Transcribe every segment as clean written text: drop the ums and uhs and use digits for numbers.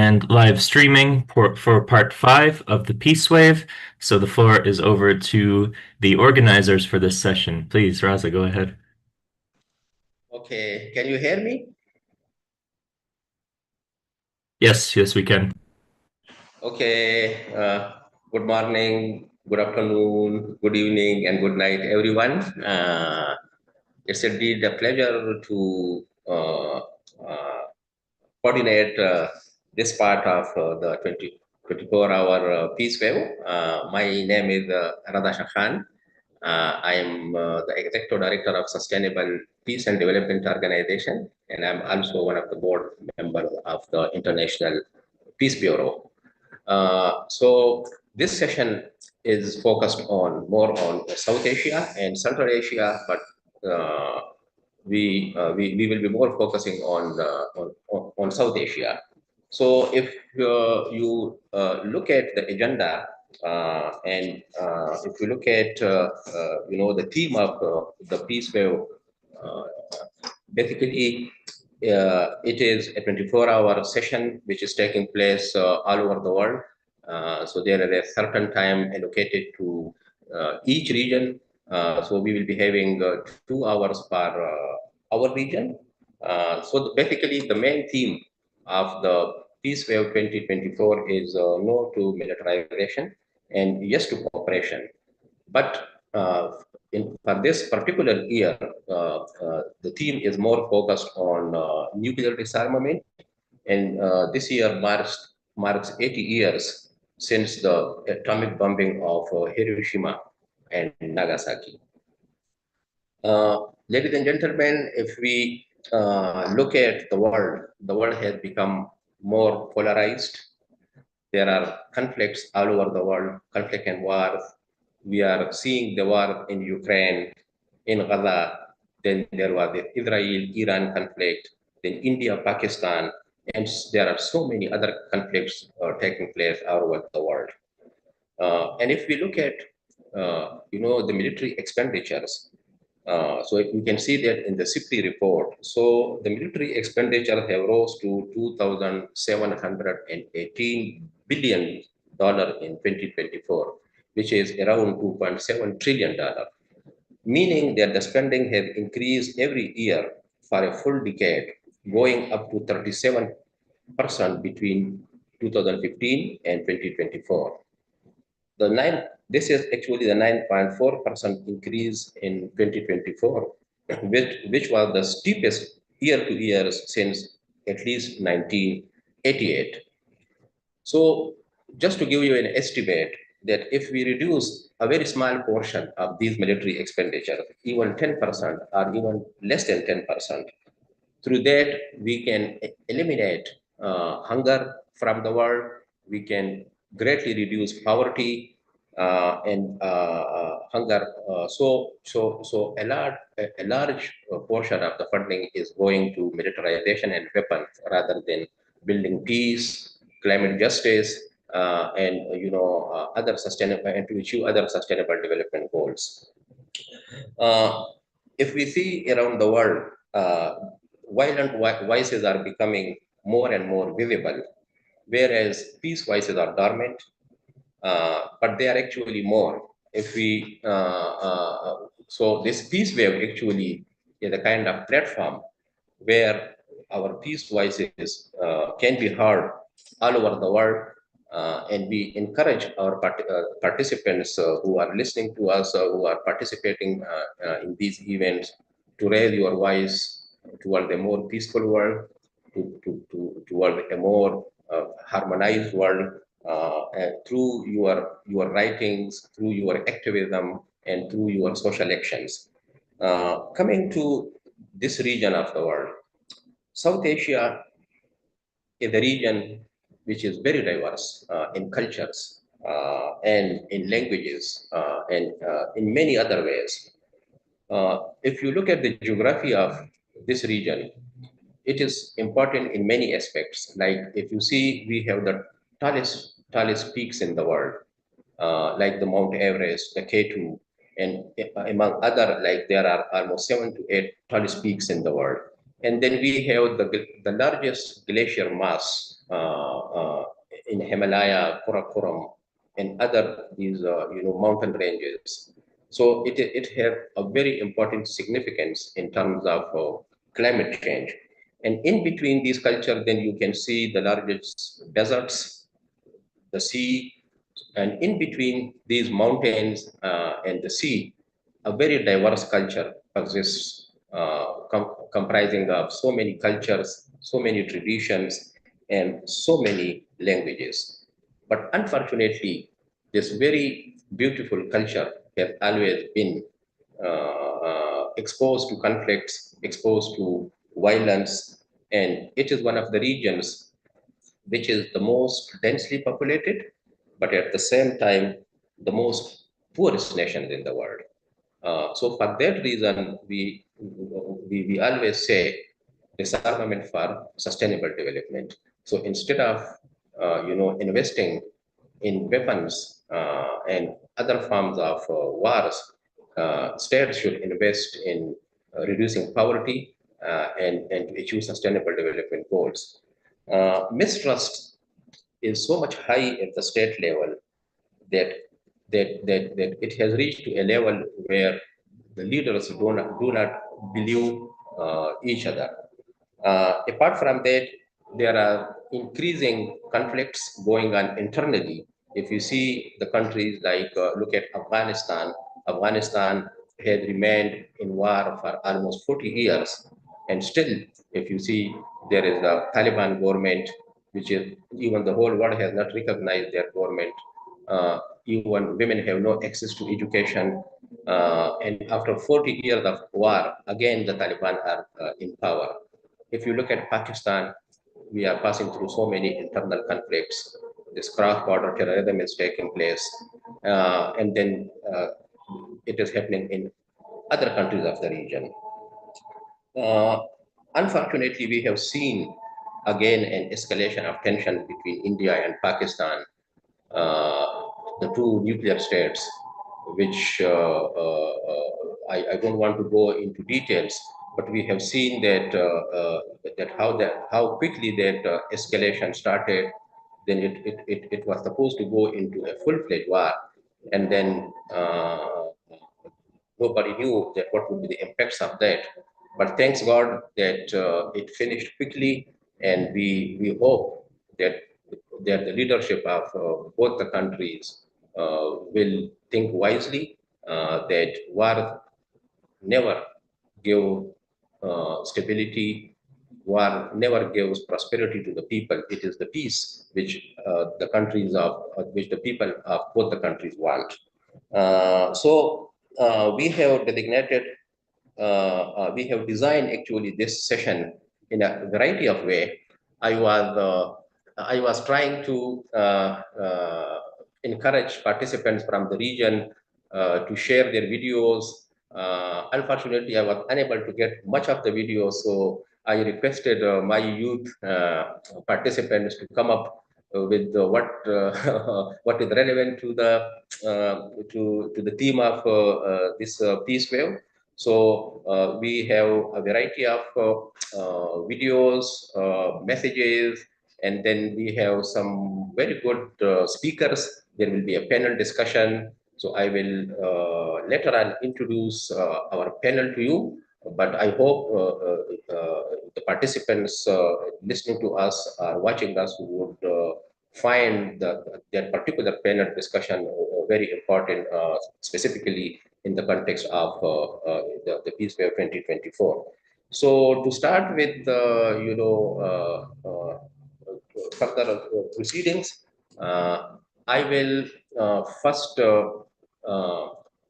and live streaming for part 5 of the Peace Wave. So the floor is over to the organizers for this session. Please, Raza, go ahead. Okay, can you hear me? Yes, we can. Okay, good morning, good afternoon, good evening, and good night, everyone. It's indeed a pleasure to coordinate this part of the 24-hour Peace Wave. My name is Radha Khan. I am the Executive Director of Sustainable Peace and Development Organization, and I'm also one of the board members of the International Peace Bureau. So this session is focused more on South Asia and Central Asia, but we will be more focusing on South Asia. So if you look at the agenda and if you look at the theme of the Peace Wave, uh, basically it is a 24-hour session which is taking place all over the world. So there is a certain time allocated to each region. So we will be having 2 hours per our region. So basically the main theme of the Peace Wave 2024 is no to militarization and yes to cooperation. But for this particular year, the theme is more focused on nuclear disarmament, and this year marks 80 years since the atomic bombing of Hiroshima and Nagasaki. Ladies and gentlemen, if we look at the world has become more polarized. There are conflicts all over the world, conflict and wars. We are seeing the war in Ukraine, in Gaza, then there was the Israel-Iran conflict, then India-Pakistan, and there are so many other conflicts taking place all over the world. And if we look at, the military expenditures, so we can see that in the SIPRI report. So the military expenditure have rose to $2,718 billion in 2024, which is around $2.7 trillion, meaning that the spending has increased every year for a full decade, going up to 37% between 2015 and 2024. This is actually the 9.4% increase in 2024, which was the steepest year to year since at least 1988. So just to give you an estimate that if we reduce a very small portion of these military expenditures, even 10% or even less than 10%, through that we can eliminate hunger from the world, we can greatly reduce poverty and hunger. So a large portion of the funding is going to militarization and weapons rather than building peace, climate justice, and other sustainable and to achieve other sustainable development goals. If we see around the world, violent voices are becoming more and more visible, whereas peace voices are dormant, but they are actually more. If we so this peace wave actually is a kind of platform where our peace voices can be heard all over the world, and we encourage our participants who are listening to us, who are participating in these events, to raise your voice toward a more peaceful world, toward a more harmonized world, through your writings, through your activism, and through your social actions. Coming to this region of the world, South Asia is a region which is very diverse in cultures and in languages and in many other ways. If you look at the geography of this region, it is important in many aspects. Like if you see, we have the tallest peaks in the world, like the Mount Everest, the K2, and among other, like there are almost 7 to 8 tallest peaks in the world. And then we have the largest glacier mass in Himalaya, Karakoram, and other these mountain ranges. So it has a very important significance in terms of climate change. And in between these cultures, then you can see the largest deserts, the sea, and in between these mountains and the sea, a very diverse culture exists, comprising of so many cultures, so many traditions, and so many languages. But unfortunately, this very beautiful culture has always been exposed to conflicts, exposed to violence, and it is one of the regions which is the most densely populated, but at the same time, the most poorest nations in the world. So for that reason, we always say disarmament for sustainable development. So instead of investing in weapons and other forms of wars, states should invest in reducing poverty and to achieve sustainable development goals. Mistrust is so much high at the state level that that it has reached to a level where the leaders do not believe each other. Apart from that, there are increasing conflicts going on internally. If you see the countries like, look at Afghanistan, Afghanistan had remained in war for almost 40 years. And still, if you see, there is the Taliban government, which is even the whole world has not recognized their government. Even women have no access to education. And after 40 years of war, again, the Taliban are in power. If you look at Pakistan, we are passing through so many internal conflicts. This cross-border terrorism is taking place, and then it is happening in other countries of the region. Uh, Unfortunately, we have seen again an escalation of tension between India and Pakistan, uh, the two nuclear states, which I don't want to go into details, but we have seen that how quickly that escalation started. Then it was supposed to go into a full-fledged war, and then nobody knew that what would be the impacts of that. But thanks God that it finished quickly, and we hope that the leadership of both the countries will think wisely, that war never give stability. War never gives prosperity to the people. It is the peace which the people of both the countries want. So we have designated, we have designed actually this session in a variety of way. I was trying to encourage participants from the region to share their videos. Unfortunately, I was unable to get much of the videos, so I requested my youth participants to come up with what is relevant to the to the theme of this peace wave. So we have a variety of videos, messages, and then we have some very good speakers. There will be a panel discussion. So I will later on introduce our panel to you. But I hope the participants listening to us or watching us would find that particular panel discussion very important, specifically in the context of the Peace Wave 2024. So to start with, further proceedings, I will first,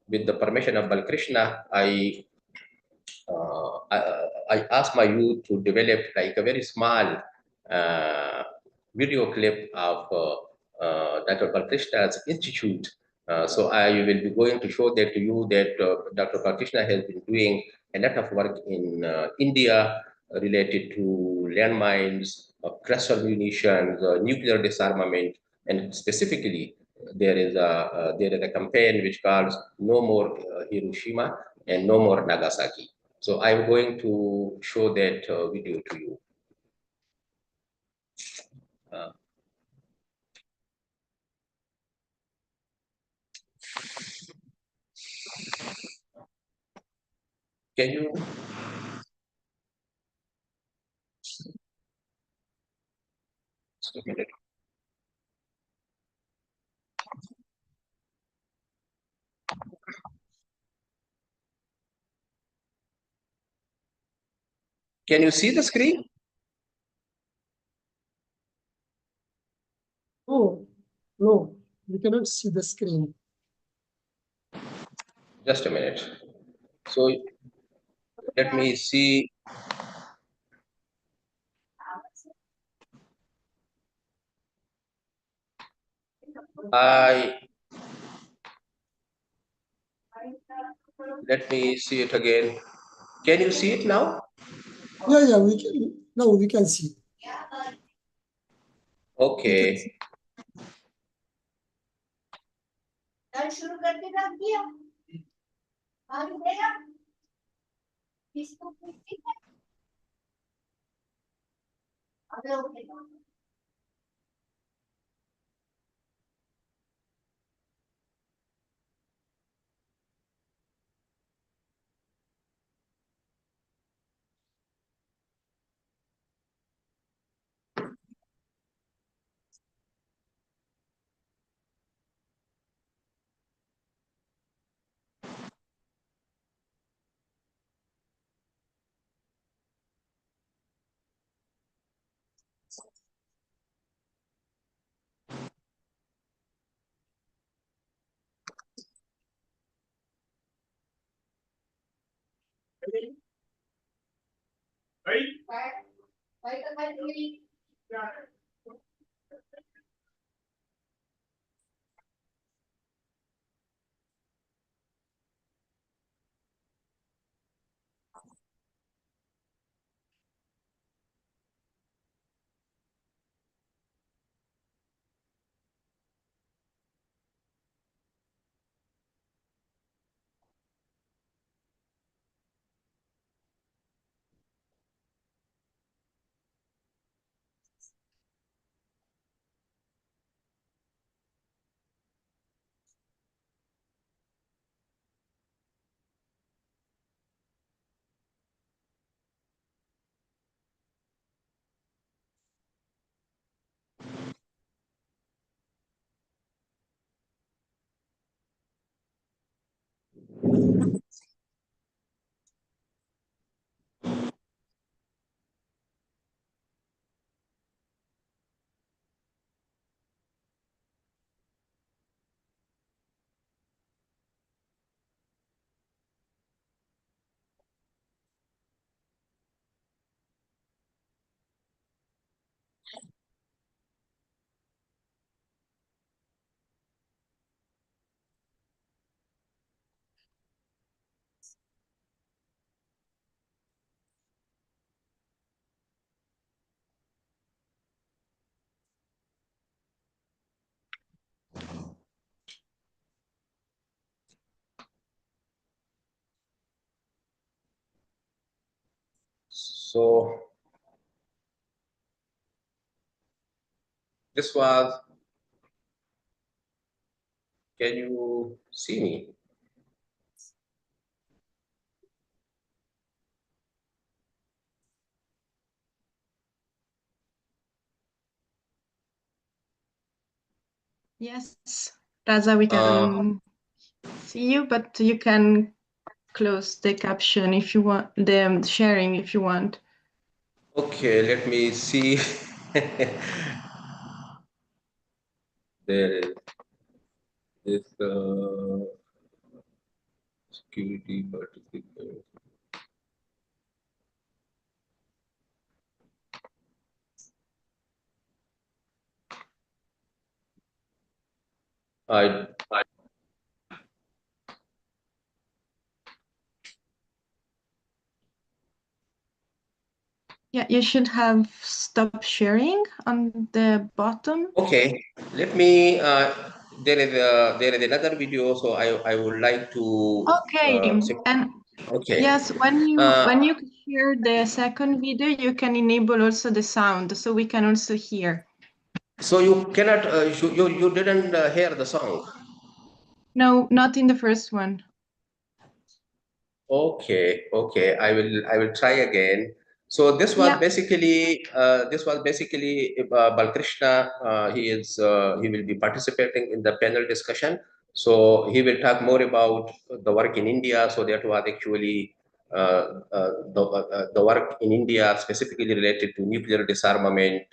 with the permission of Balkrishna, I asked my youth to develop like a very small uh, video clip of Dr. Balkrishna's institute. So I will be going to show that to you that Dr. Balkrishna has been doing a lot of work in India related to landmines, cluster munitions, nuclear disarmament, and specifically there is a campaign which calls "No More Hiroshima" and "No More Nagasaki." So I'm going to show that video to you. Uh, can you just a minute. Can you see the screen? Oh, no, we cannot see the screen. Just a minute. So let me see. I Let me see it again. Can you see it now? Yeah, we can. No, we can see. We can see. Okay. So this was, can you see me? Yes, Raza, we can see you, but you can close the caption if you want, the sharing if you want. Okay, let me see. There is this security participant. I Yeah, you should have stop sharing on the bottom. Okay. Let me. There is another video, so I would like to. Okay, and Okay. yes, when you share the second video, you can enable also the sound, so we can also hear. So you cannot, you didn't hear the song. No, not in the first one. Okay. I will try again. So Yeah. this was basically Balkrishna. He will be participating in the panel discussion. So he will talk more about the work in India. So that was actually the work in India specifically related to nuclear disarmament.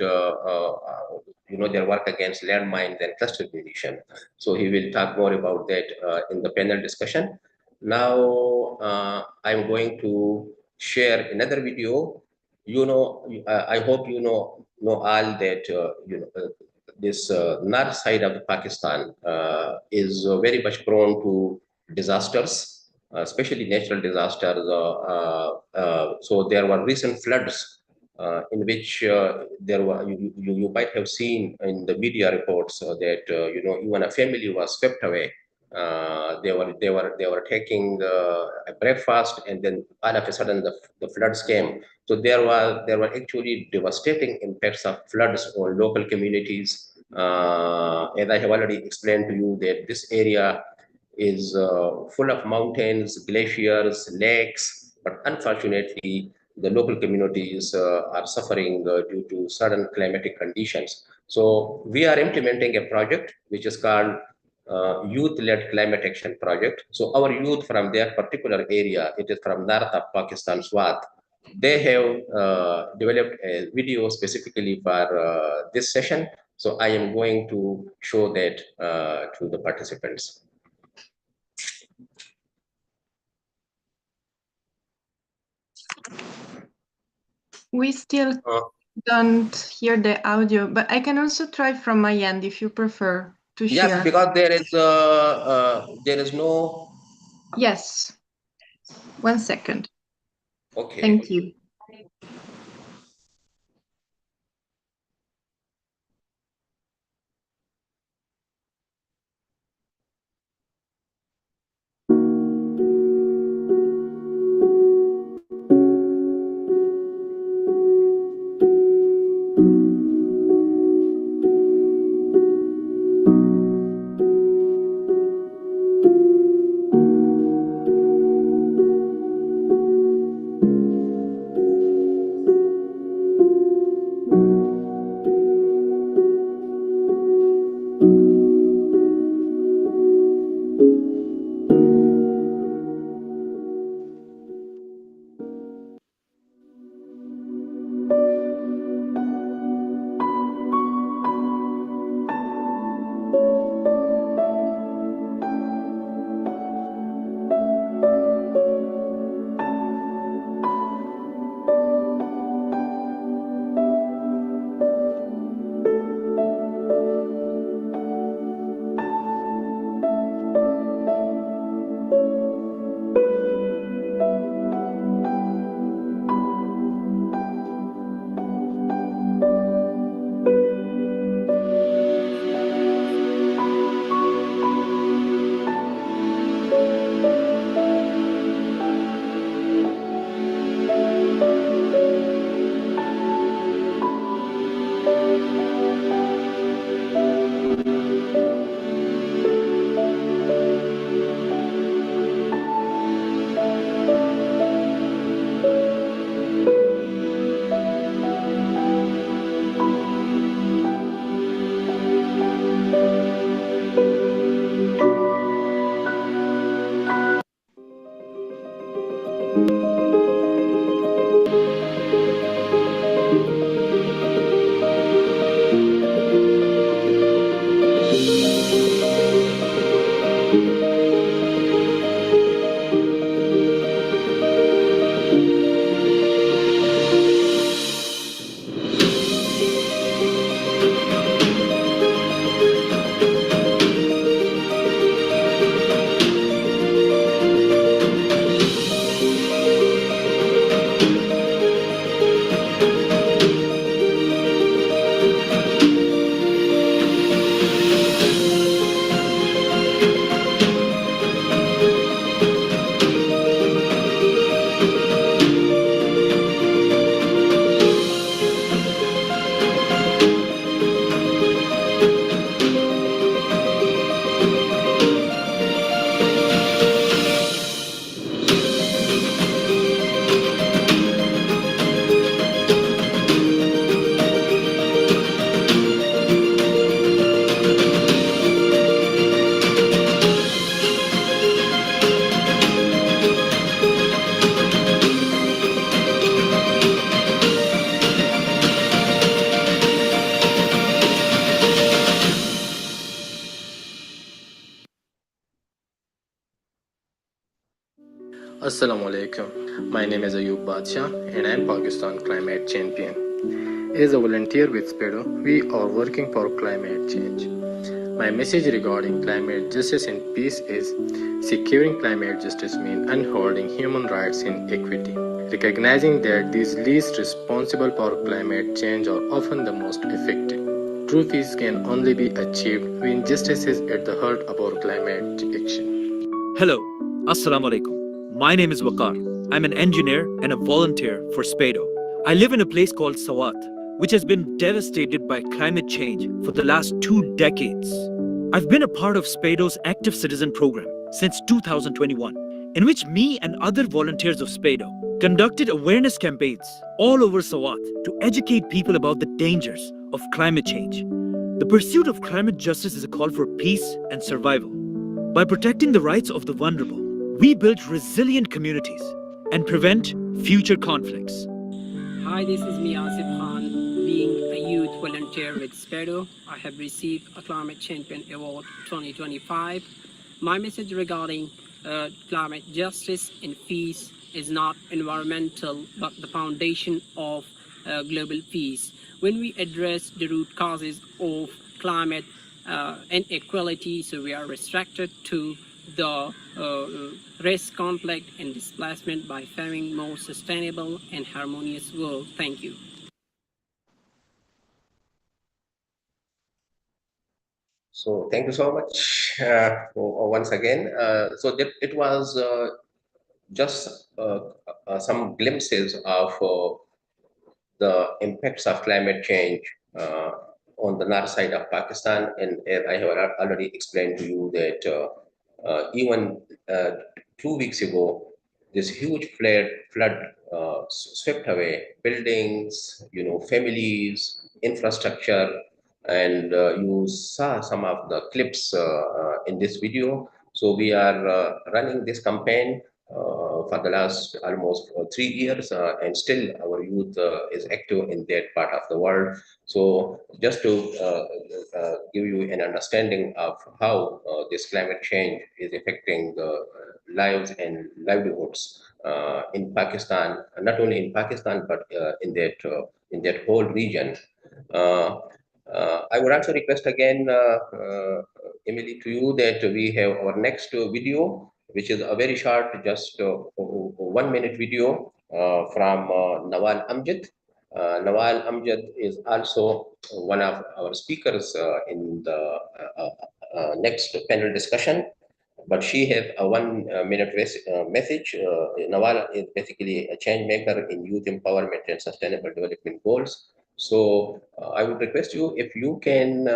Their work against landmines and cluster munition. So he will talk more about that in the panel discussion. Now I'm going to share another video. I hope know all that this north side of Pakistan is very much prone to disasters, especially natural disasters. So there were recent floods in which there were you might have seen in the media reports that even a family was swept away. They were taking a breakfast, and then all of a sudden the floods came. So there were actually devastating impacts of floods on local communities. As I have already explained to you, that this area is full of mountains, glaciers, lakes, but unfortunately, the local communities are suffering due to sudden climatic conditions. So we are implementing a project which is called youth-led climate action project. So our youth from their particular area, it is from north of Pakistan, Swat, they have developed a video specifically for this session. So I am going to show that to the participants. We still don't hear the audio, but I can also try from my end if you prefer to share. Yes, because there is no. Yes. 1 second. Okay. Thank you. Assalamu alaikum. My name is Ayub Badshah and I am Pakistan climate champion. As a volunteer with SPEDO, we are working for climate change. My message regarding climate justice and peace is securing climate justice means upholding human rights and equity, recognizing that these least responsible for climate change are often the most affected. True peace can only be achieved when justice is at the heart of our climate action. Hello, Assalamu alaikum. My name is Waqar. I'm an engineer and a volunteer for SPEDO. I live in a place called Sawat, which has been devastated by climate change for the last 2 decades. I've been a part of SPEDO's Active Citizen program since 2021, in which me and other volunteers of SPEDO conducted awareness campaigns all over Sawat to educate people about the dangers of climate change. The pursuit of climate justice is a call for peace and survival. By protecting the rights of the vulnerable, we build resilient communities and prevent future conflicts. Hi, this is Miyasif Khan. Being a youth volunteer with SPEDO, I have received a Climate Champion Award 2025. My message regarding climate justice and peace is not environmental, but the foundation of global peace. When we address the root causes of climate inequality, so we are restricted to the race conflict and displacement by framing more sustainable and harmonious world. Thank you. So thank you so much once again. So it was just some glimpses of the impacts of climate change on the north side of Pakistan. And I have already explained to you that even 2 weeks ago, this huge flood swept away buildings, families, infrastructure, and you saw some of the clips in this video. So we are running this campaign for the last almost 3 years, and still our youth is active in that part of the world. So just to give you an understanding of how this climate change is affecting the lives and livelihoods in Pakistan, not only in Pakistan but in that whole region. Uh, I would also request again, Emily, to you that we have our next video, which is a very short, just 1 minute video from Nawal Amjad. Nawal Amjad is also one of our speakers in the next panel discussion, but she has a 1 minute message. Nawal is basically a change maker in youth empowerment and sustainable development goals. So I would request you if you can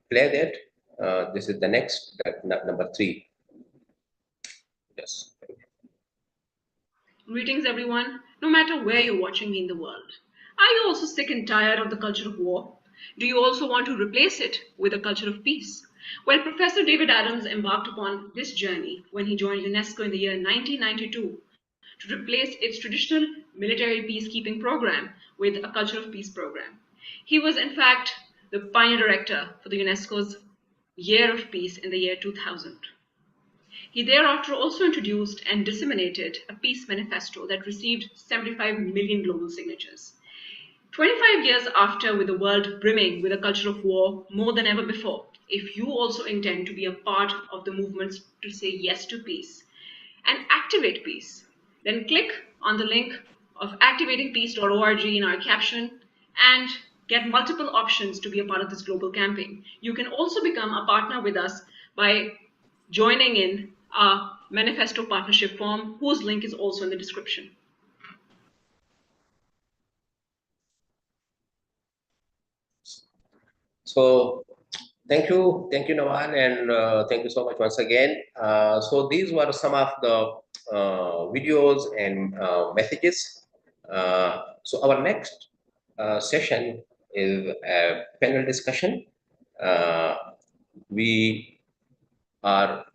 play that. This is the next, number 3. Yes. Greetings, everyone, no matter where you're watching me in the world. Are you also sick and tired of the culture of war? Do you also want to replace it with a culture of peace? Well, Professor David Adams embarked upon this journey when he joined UNESCO in the year 1992 to replace its traditional military peacekeeping program with a culture of peace program. He was, in fact, the pioneer director for the UNESCO's Year of Peace in the year 2000. He thereafter also introduced and disseminated a peace manifesto that received 75 million global signatures. 25 years after, with the world brimming with a culture of war more than ever before, if you also intend to be a part of the movements to say yes to peace and activate peace, then click on the link of activatingpeace.org in our caption and get multiple options to be a part of this global campaign. You can also become a partner with us by joining in our manifesto partnership form, whose link is also in the description. So thank you, Nawal, and thank you so much once again. So these were some of the videos and messages. So our next session is a panel discussion. We are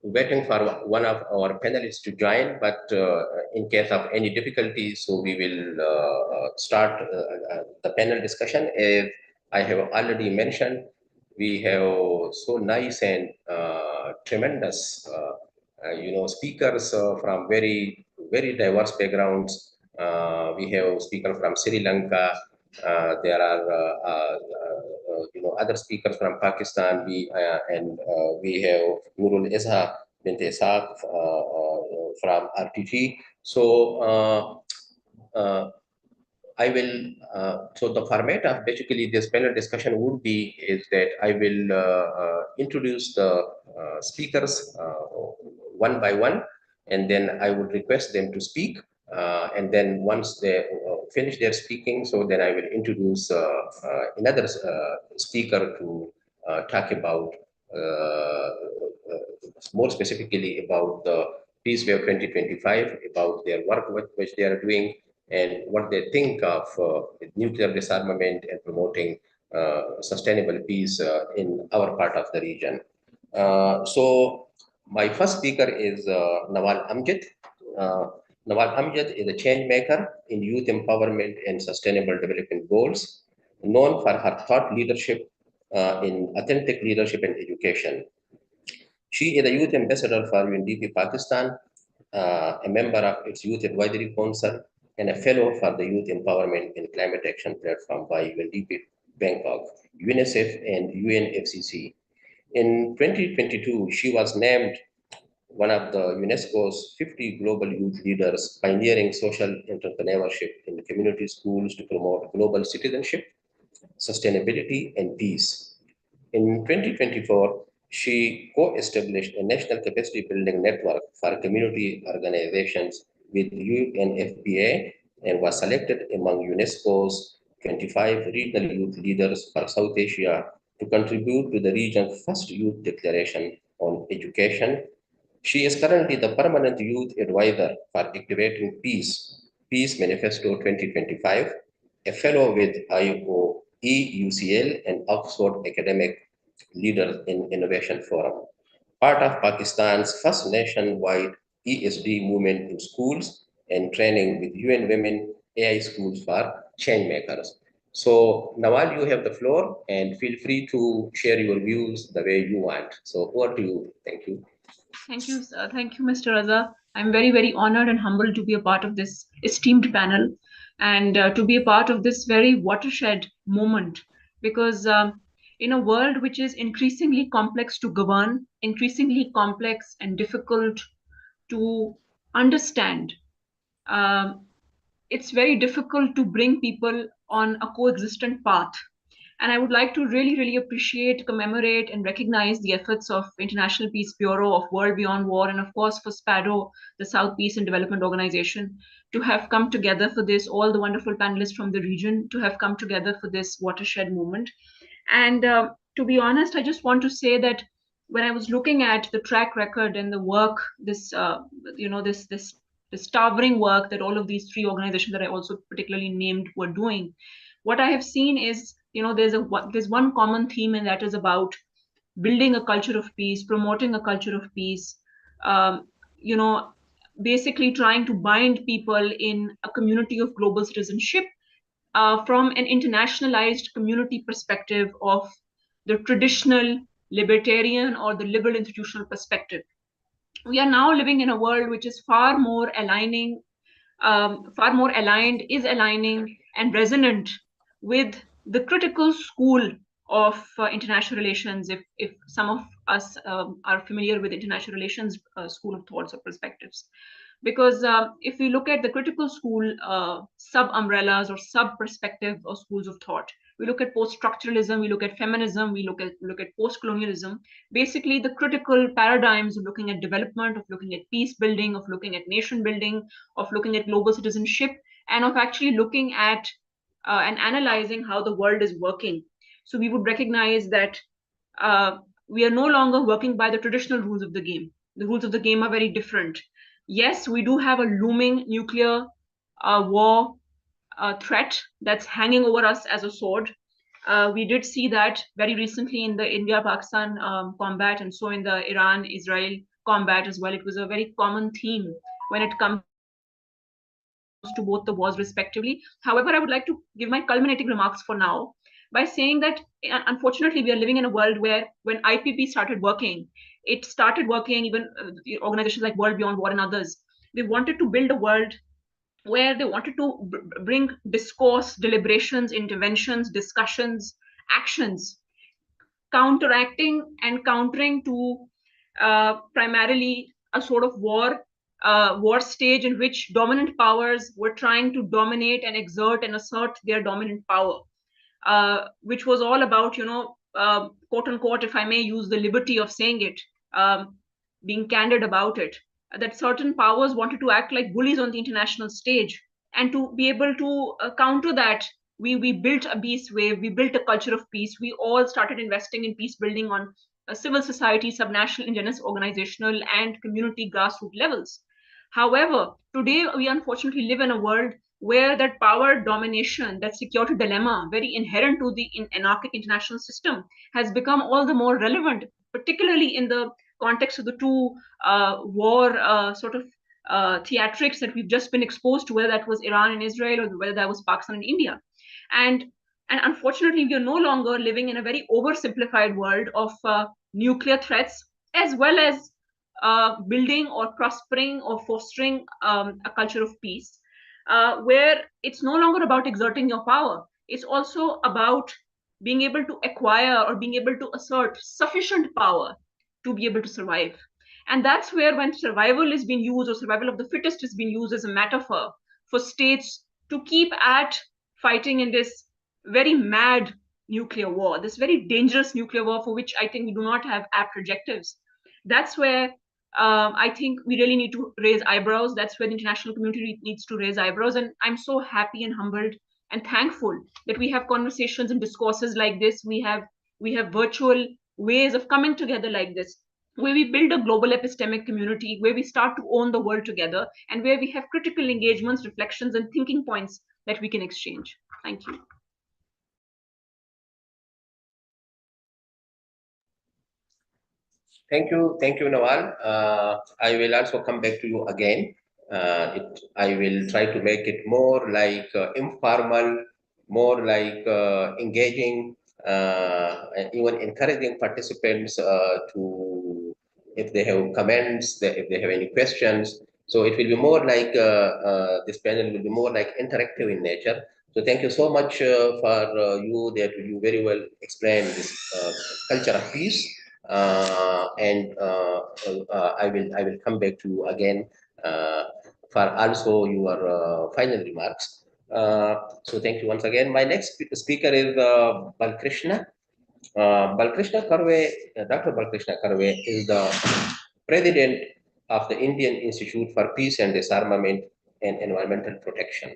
waiting for one of our panelists to join, but in case of any difficulties, so we will start the panel discussion. As I have already mentioned, we have so nice and tremendous speakers from very, very diverse backgrounds. We have speakers from Sri Lanka. There are, other speakers from Pakistan. We have Nurul Isha bint Ishaq from RTG. So I will, so the format of basically this panel discussion would be is that I will introduce the speakers one by one, and then I would request them to speak. And then once they finish their speaking, so then I will introduce another speaker to talk about more specifically about the Peace Wave 2025, about their work which they are doing, and what they think of nuclear disarmament and promoting sustainable peace in our part of the region. So my first speaker is Nawal Amjad. Nawal Amjad is a change maker in youth empowerment and sustainable development goals, known for her thought leadership in authentic leadership and education. She is a youth ambassador for UNDP Pakistan, a member of its Youth Advisory Council, and a fellow for the Youth Empowerment and Climate Action Platform by UNDP Bangkok, UNICEF, and UNFCCC. In 2022, she was named one of the UNESCO's 50 global youth leaders pioneering social entrepreneurship in community schools to promote global citizenship, sustainability, and peace. In 2024, she co-established a national capacity building network for community organizations with UNFPA and was selected among UNESCO's 25 regional youth leaders for South Asia to contribute to the region's first youth declaration on education. She is currently the permanent youth advisor for Activating Peace Manifesto 2025, a fellow with IOE-UCL and Oxford Academic Leaders in Innovation Forum, part of Pakistan's first nationwide ESD movement in schools and training with UN Women AI schools for change makers. So Nawal, you have the floor and feel free to share your views the way you want. So over to you. Thank you. Thank you, sir. Thank you, Mr. Raza. I'm very, very honored and humbled to be a part of this esteemed panel and to be a part of this very watershed moment because in a world which is increasingly complex to govern, increasingly complex and difficult to understand, it's very difficult to bring people on a coexistent path. And I would like to really, really appreciate, commemorate, and recognize the efforts of International Peace Bureau, of World Beyond War, and of course for SPADO, the South Peace and Development Organization, to have come together for this, all the wonderful panelists from the region, to have come together for this watershed movement. And to be honest, I just want to say that when I was looking at the track record and the work, this towering work that all of these three organizations that I also particularly named were doing, what I have seen is, there's one common theme, and that is about building a culture of peace, promoting a culture of peace, basically trying to bind people in a community of global citizenship from an internationalized community perspective of the traditional libertarian or the liberal institutional perspective. We are now living in a world which is far more aligned, is aligning and resonant with the critical school of international relations, if some of us are familiar with international relations school of thoughts or perspectives. Because if we look at the critical school sub-umbrellas or sub-perspective or schools of thought, we look at post-structuralism, we look at feminism, we look at post-colonialism, basically the critical paradigms of looking at development, of looking at peace building, of looking at nation building, of looking at global citizenship, and of actually looking at and analyzing how the world is working. So we would recognize that we are no longer working by the traditional rules of the game. The rules of the game are very different. Yes, we do have a looming nuclear war threat that's hanging over us as a sword. We did see that very recently in the India-Pakistan combat, and so in the Iran-Israel combat as well. It was a very common theme when it comes to both the wars respectively. However, I would like to give my culminating remarks for now by saying that unfortunately we are living in a world where when IPP started working, it started working, even organizations like World Beyond War and others, they wanted to build a world where they wanted to bring discourse, deliberations, interventions, discussions, actions, counteracting and countering to primarily a sort of war stage in which dominant powers were trying to dominate and exert and assert their dominant power, which was all about, quote unquote, if I may use the liberty of saying it, being candid about it, that certain powers wanted to act like bullies on the international stage. And to be able to counter that, we built a peace wave, we built a culture of peace. We all started investing in peace building on civil society, subnational, indigenous, organizational, and community grassroots levels. However, today we unfortunately live in a world where that power domination, that security dilemma, very inherent to the anarchic international system, has become all the more relevant, particularly in the context of the two war theatrics that we've just been exposed to, whether that was Iran and Israel or whether that was Pakistan and India. And unfortunately, we are no longer living in a very oversimplified world of nuclear threats, as well as building or prospering or fostering a culture of peace, where it's no longer about exerting your power. It's also about being able to acquire or being able to assert sufficient power to be able to survive. And that's where, when survival is being used, or survival of the fittest is being used as a metaphor for states to keep at fighting in this very mad nuclear war, this very dangerous nuclear war for which I think we do not have apt adjectives, that's where I think we really need to raise eyebrows. That's where the international community needs to raise eyebrows. And I'm so happy and humbled and thankful that we have conversations and discourses like this. We have virtual ways of coming together like this, where we build a global epistemic community, where we start to own the world together, and where we have critical engagements, reflections, and thinking points that we can exchange. Thank you. Thank you, Nawal. I will also come back to you again. I will try to make it more like informal, more like engaging, even encouraging participants to, if they have comments, if they have any questions. So it will be more like this panel will be more like interactive in nature. So thank you so much for you that you very well explained this culture of peace. I will come back to you again for also your final remarks. So thank you once again. My next speaker is Balkrishna. Balkrishna Karve, Dr. Balkrishna Karve is the president of the Indian Institute for Peace and Disarmament and Environmental Protection.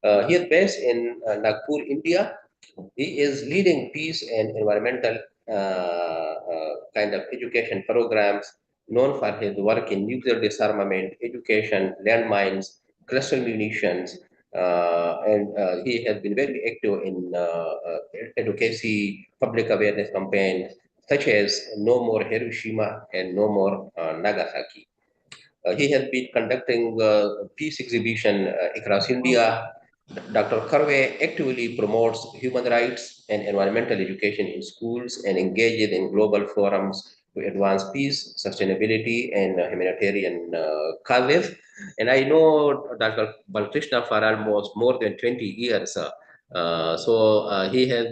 He is based in Nagpur, India. He is leading peace and environmental kind of education programs, known for his work in nuclear disarmament, education, landmines, cluster munitions, and he has been very active in advocacy, public awareness campaigns, such as No More Hiroshima and No More Nagasaki. He has been conducting peace exhibition across India. Dr. Karve actively promotes human rights and environmental education in schools and engages in global forums to advance peace, sustainability, and humanitarian causes. And I know Dr. Balkrishna for almost more than 20 years. He has,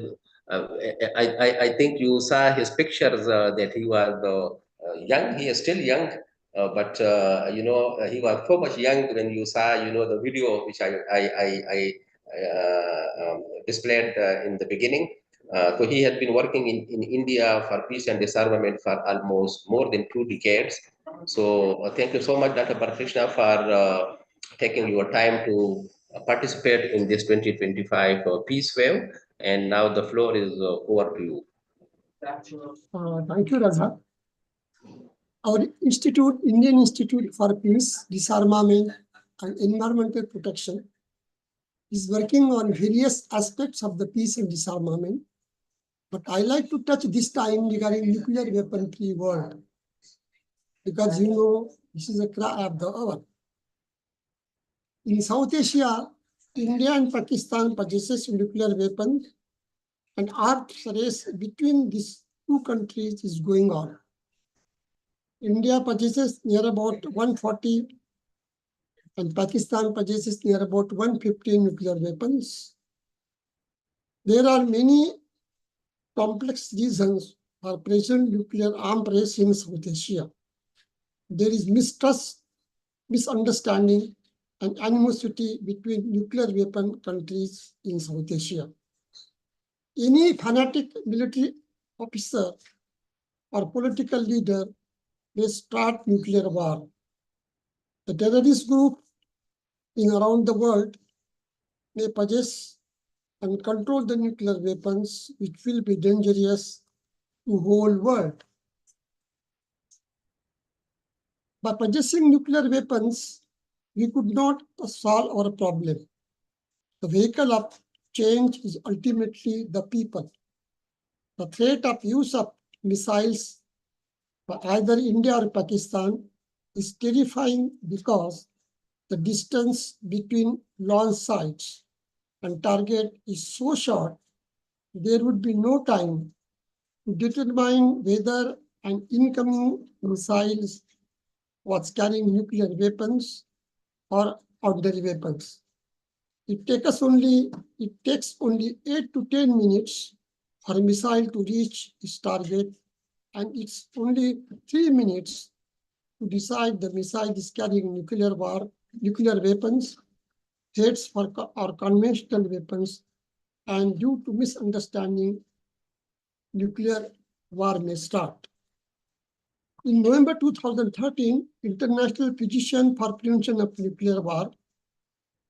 I think you saw his pictures that he was young. He is still young, but he was so much young when you saw, the video which I displayed in the beginning. So he had been working in India for peace and disarmament for almost more than 2 decades. So thank you so much, Dr. Balkrishna, for taking your time to participate in this 2025 Peace Wave. And now the floor is over to you. Thank you, Raza. Our institute, Indian Institute for Peace, Disarmament and Environmental Protection, is working on various aspects of the peace and disarmament. But I like to touch this time regarding nuclear weapon-free world, because this is a cry of the hour. In South Asia, India and Pakistan possesses nuclear weapons, and arms race between these two countries is going on. India possesses near about 140 and Pakistan possesses near about 150 nuclear weapons. There are many complex reasons for present nuclear arms race in South Asia. There is mistrust, misunderstanding, and animosity between nuclear weapon countries in South Asia. Any fanatic military officer or political leader may start nuclear war. The terrorist group in around the world may possess and control the nuclear weapons, which will be dangerous to whole world. By possessing nuclear weapons, we could not solve our problem. The vehicle of change is ultimately the people. The threat of use of missiles by either India or Pakistan is terrifying because the distance between launch sites and target is so short, there would be no time to determine whether an incoming missile was carrying nuclear weapons or ordinary weapons. It takes only 8 to 10 minutes for a missile to reach its target, and it's only 3 minutes to decide the missile is carrying nuclear weapons, threats or conventional weapons, and due to misunderstanding, nuclear war may start. In November 2013, International Physician for Prevention of Nuclear War,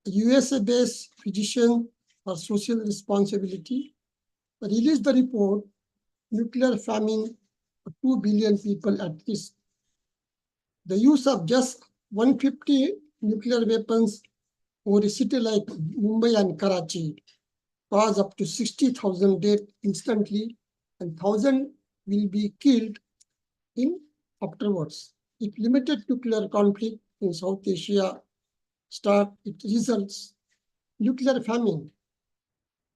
a USA-based Physician for Social Responsibility, released the report, Nuclear Famine for 2 billion people at risk. The use of just 150 nuclear weapons over a city like Mumbai and Karachi caused up to 60,000 deaths instantly, and 1,000 will be killed in afterwards. If limited nuclear conflict in South Asia it results, nuclear famine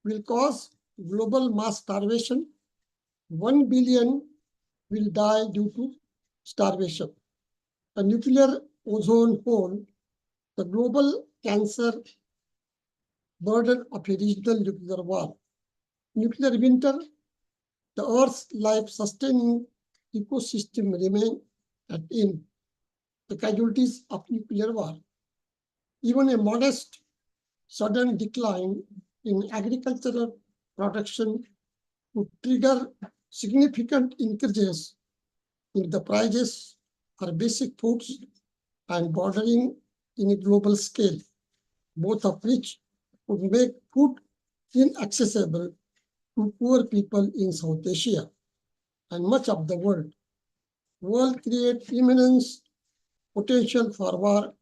will cause global mass starvation. 1 billion will die due to starvation. A nuclear ozone hole, the global cancer burden of a regional nuclear war. Nuclear winter, the Earth's life-sustaining ecosystem remain at end. The casualties of nuclear war. Even a modest sudden decline in agricultural production would trigger significant increases in the prices for basic foods and bordering in a global scale, both of which would make food inaccessible to poor people in South Asia and much of the world. World create immense potential for war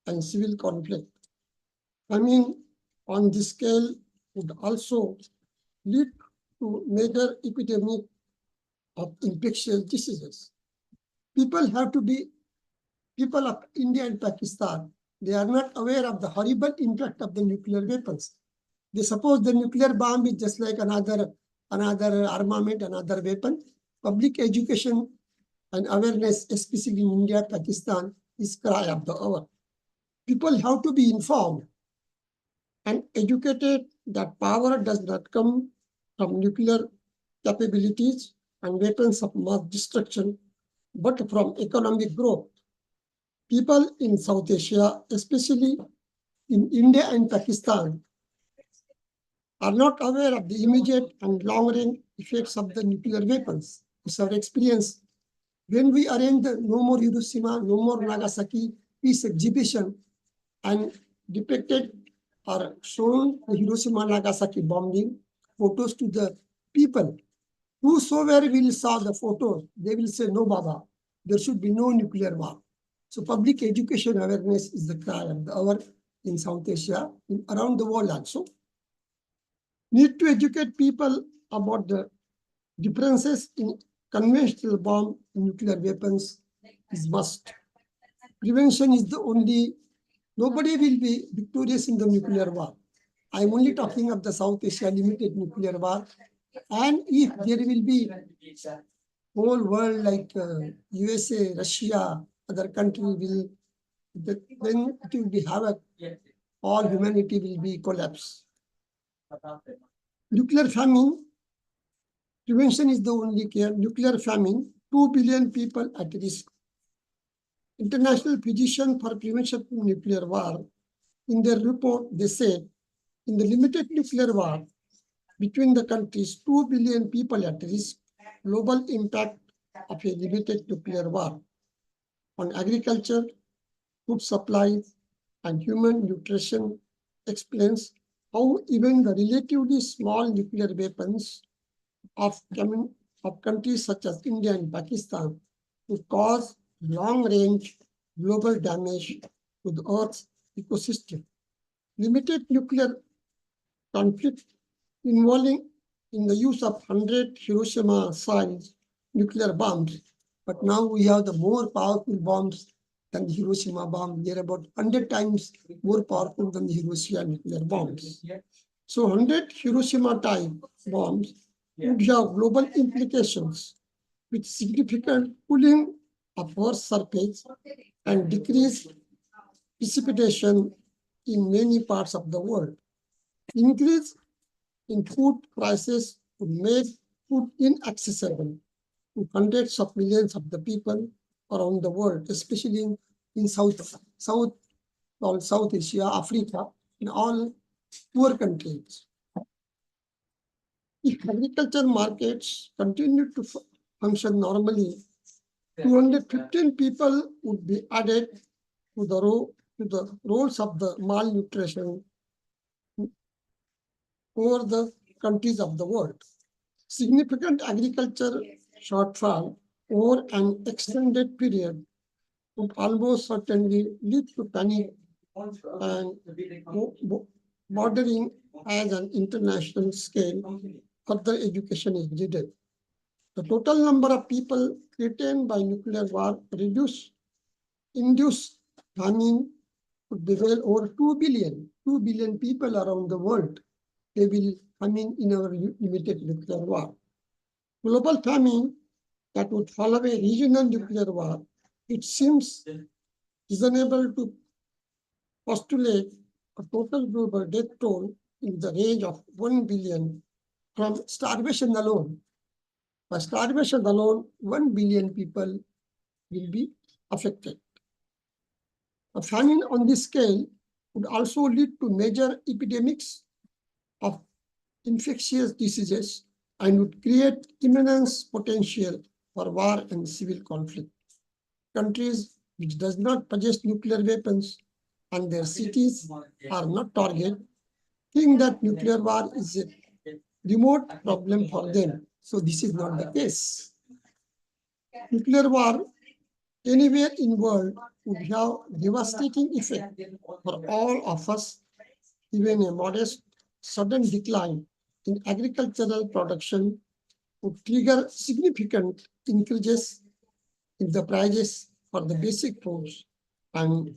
and civil conflict. Famine on this scale would also lead to major epidemic of infectious diseases. People of India and Pakistan, they are not aware of the horrible impact of the nuclear weapons. They suppose the nuclear bomb is just like another armament, another weapon. Public education and awareness, especially in India, Pakistan, is cry of the hour. People have to be informed and educated that power does not come from nuclear capabilities and weapons of mass destruction, but from economic growth. People in South Asia, especially in India and Pakistan, are not aware of the immediate and long-range effects of the nuclear weapons. It's our experience. When we arranged the No More Hiroshima, No More Nagasaki peace exhibition and depicted or shown the Hiroshima Nagasaki bombing photos to the people, whosoever will saw the photos, they will say, no, Baba, there should be no nuclear war. So public education awareness is the cry of the hour in South Asia, around the world also. Need to educate people about the differences in conventional bomb and nuclear weapons is must. Prevention is the only, nobody will be victorious in the nuclear war. I'm only talking of the South Asia limited nuclear war. And if there will be whole world like USA, Russia, other country will, then it will be havoc. All humanity will be collapse. Nuclear famine, prevention is the only care. Nuclear famine, 2 billion people at risk. International Physician for Prevention of Nuclear War, in their report, they said, in the limited nuclear war between the countries, 2 billion people at risk, global impact of a limited nuclear war on agriculture, food supplies, and human nutrition explains how even the relatively small nuclear weapons of countries such as India and Pakistan would cause long-range global damage to the Earth's ecosystem. Limited nuclear conflict involving in the use of 100 Hiroshima-sized nuclear bombs, but now we have the more powerful bombs than the Hiroshima bomb. They are about 100 times more powerful than the Hiroshima nuclear bombs. So 100 Hiroshima-type bombs would have global implications with significant cooling of Earth's surface and decreased precipitation in many parts of the world. Increase in food prices would make food inaccessible to hundreds of millions of the people around the world, especially in South Asia, Africa, in all poor countries. If agriculture markets continue to function normally, 215 people would be added to the roles of the malnutrition over the countries of the world. Significant agriculture shortfall over an extended period would almost certainly lead to panic and bordering as an international scale. Further education is needed. The total number of people threatened by nuclear war induced famine would be well over 2 billion. 2 billion people around the world, they will famine in our limited nuclear war. Global famine that would follow a regional nuclear war, it seems reasonable to postulate a total global death toll in the range of 1 billion from starvation alone. By starvation alone, 1 billion people will be affected. A famine on this scale would also lead to major epidemics of infectious diseases and would create immense potential for war and civil conflict. Countries which does not possess nuclear weapons and their cities are not target think that nuclear war is a remote problem for them. So this is not the case. Nuclear war anywhere in world would have devastating effect for all of us. Even a modest sudden decline in agricultural production would trigger significant increases in the prices for the basic foods and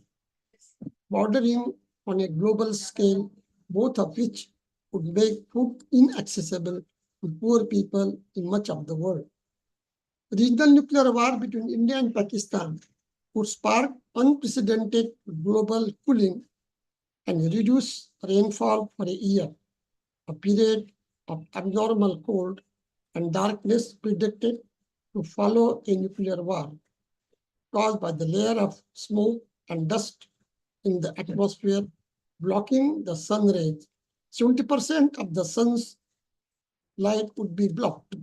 bordering on a global scale, both of which would make food inaccessible to poor people in much of the world. Regional nuclear war between India and Pakistan would spark unprecedented global cooling and reduce rainfall for a year, a period of abnormal cold and darkness predicted to follow a nuclear war caused by the layer of smoke and dust in the atmosphere blocking the sun rays. 70% of the sun's light would be blocked.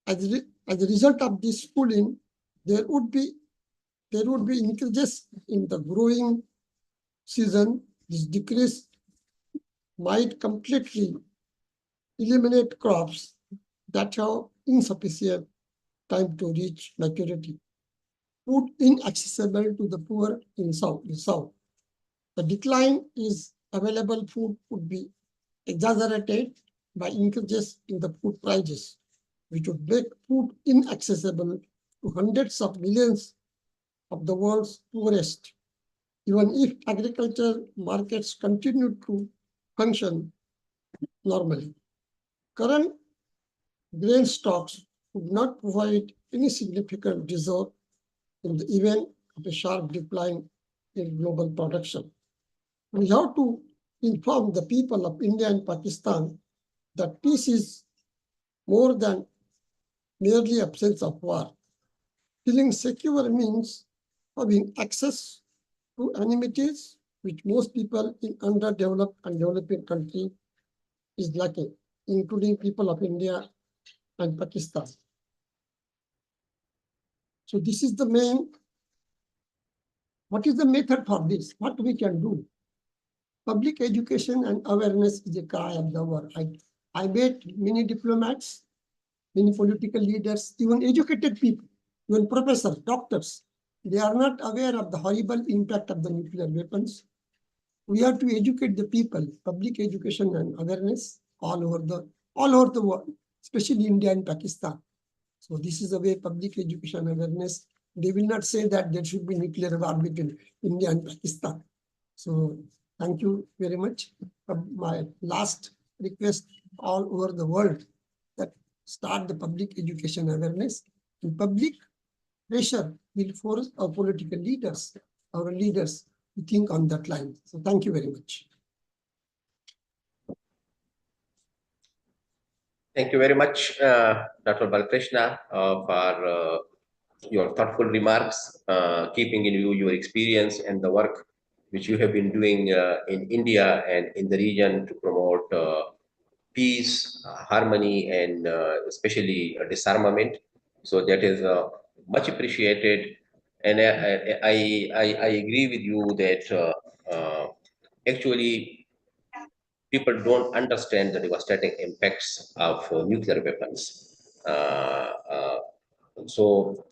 As a result of this cooling, there would be increases in the growing season. This decrease might completely eliminate crops that have insufficient time to reach maturity. Food inaccessible to the poor in South. The decline is available food would be exaggerated by increases in the food prices, which would make food inaccessible to hundreds of millions of the world's poorest, even if agriculture markets continue to function normally. Current grain stocks would not provide any significant reserve in the event of a sharp decline in global production. We have to inform the people of India and Pakistan that peace is more than merely absence of war. Feeling secure means having access to amenities which most people in underdeveloped and developing countries is lacking, including people of India and Pakistan. So this is the main, what is the method for this? What we can do? Public education and awareness is a cry of the hour. I met many diplomats, many political leaders, even educated people, even professors, doctors. They are not aware of the horrible impact of the nuclear weapons. We have to educate the people, public education and awareness all over the world, especially India and Pakistan. So this is a way public education awareness. They will not say that there should be nuclear war between India and Pakistan. So thank you very much. My last request all over the world that start the public education awareness. And public pressure will force our political leaders, our leaders to think on that line. So thank you very much. Thank you very much, Dr. Balkrishna, for your thoughtful remarks, keeping in view your experience and the work which you have been doing in India and in the region to promote peace, harmony, and especially disarmament. So that is much appreciated. And I agree with you that actually people don't understand the devastating impacts of nuclear weapons. So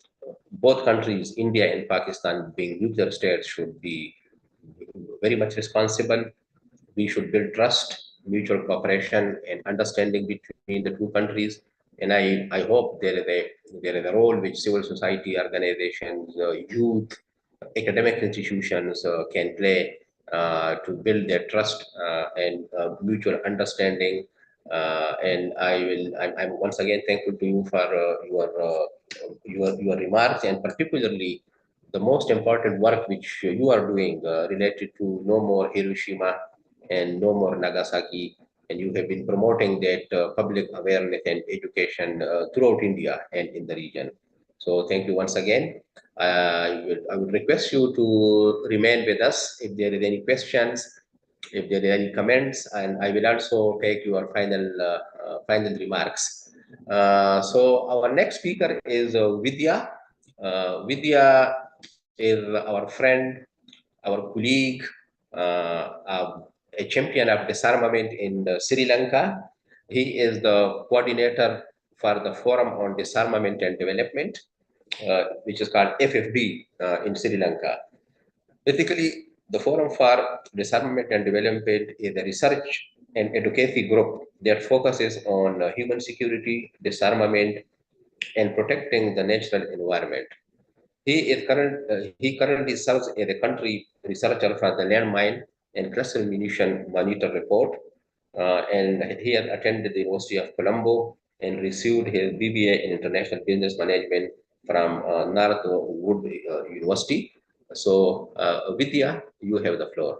both countries, India and Pakistan, being nuclear states, should be very much responsible. We should build trust, mutual cooperation, and understanding between the two countries. And I hope there is a role which civil society organizations, youth, academic institutions can play to build their trust and mutual understanding. And I'm once again thankful to you for your remarks, and particularly the most important work which you are doing related to no more Hiroshima and no more Nagasaki. And you have been promoting that public awareness and education throughout India and in the region. So thank you once again. I would request you to remain with us if there is any questions, if there are any comments, and I will also take your final remarks. So our next speaker is Vidya. Vidya is our friend, our colleague, a champion of disarmament in Sri Lanka. He is the coordinator for the Forum on Disarmament and Development, which is called FFD in Sri Lanka. Basically, the Forum for Disarmament and Development is a research and advocacy group that focuses on human security, disarmament, and protecting the natural environment. He currently serves as a country researcher for the Landmine and Cluster Munition Monitor Report, and he has attended the University of Colombo and received his BBA in International Business Management from Northwood University. So, Vidya, you have the floor.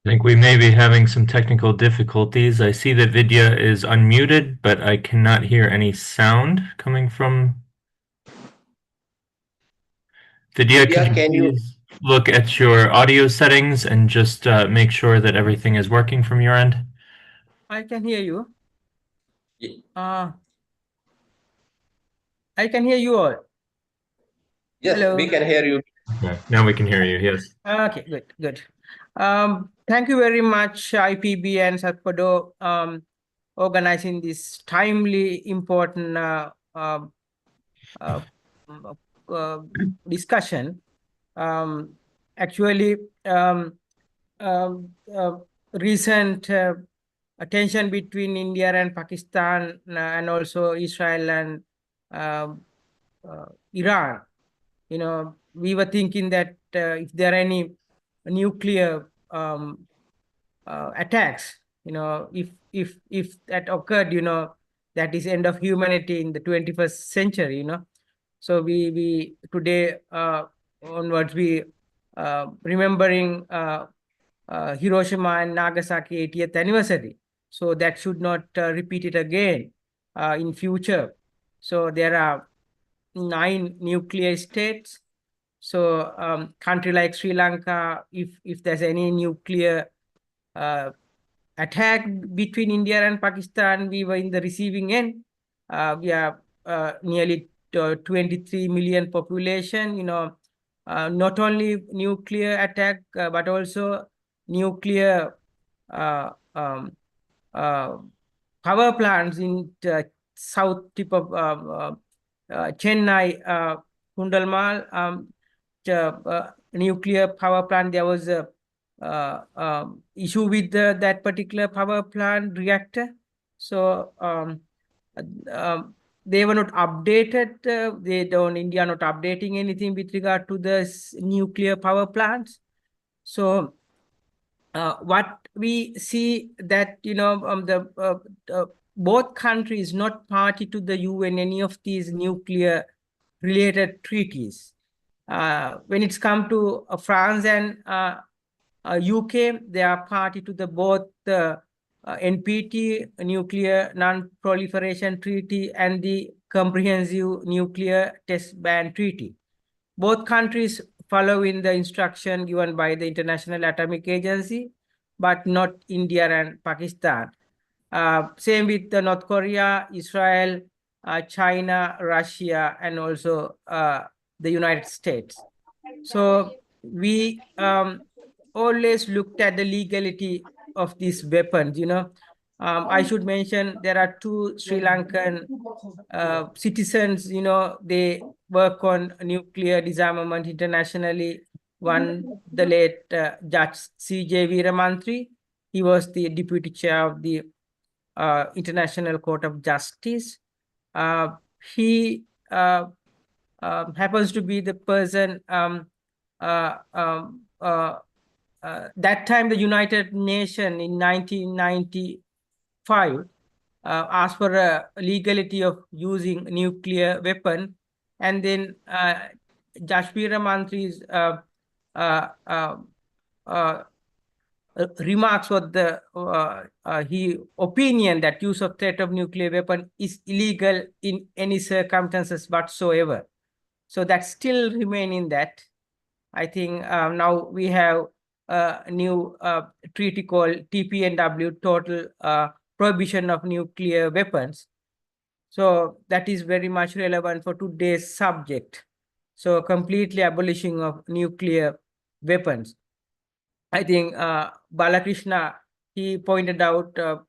I think we may be having some technical difficulties. I see that Vidya is unmuted, but I cannot hear any sound coming from Vidya. Can you please look at your audio settings and just make sure that everything is working from your end? I can hear you. Yeah. I can hear you all. Yes, Hello. we can hear you. Okay, now we can hear you, yes. Okay, good. Thank you very much, IPB and Satpado, organizing this timely, important discussion. Actually, recent tension between India and Pakistan and also Israel and Iran. We were thinking that if there are any nuclear attacks, if that occurred, that is end of humanity in the 21st century. So we today onwards we remembering Hiroshima and Nagasaki 80th anniversary. So that should not repeat it again in future. So there are 9 nuclear states. So country like Sri Lanka, if there's any nuclear attack between India and Pakistan, we were in the receiving end. We are nearly 23 million population, not only nuclear attack, but also nuclear power plants in south tip of Chennai, Kundalmal, nuclear power plant. There was a issue with that particular power plant reactor. So they were not updated. India not updating anything with regard to the nuclear power plants. So what we see that both countries not party to the UN any of these nuclear related treaties. When it's come to France and UK, they are party to the both the NPT, Nuclear Non-Proliferation Treaty, and the Comprehensive Nuclear Test Ban Treaty. Both countries follow in the instruction given by the International Atomic Agency, but not India and Pakistan. Same with the North Korea, Israel, China, Russia, and also the United States. So we always looked at the legality of these weapons. I should mention there are 2 Sri Lankan citizens, they work on nuclear disarmament internationally. One, the late Judge C.J. Veeramantri, he was the deputy chair of the International Court of Justice. He happens to be the person that time the United Nations in 1995 asked for a legality of using nuclear weapon, and then Judge Veeramantri's remarks were the he opinion that use of threat of nuclear weapon is illegal in any circumstances whatsoever. So that still remain in that. I think now we have a new treaty called TPNW, Total Prohibition of Nuclear Weapons. So that is very much relevant for today's subject. So completely abolishing of nuclear weapons. I think Balakrishna, he pointed out, A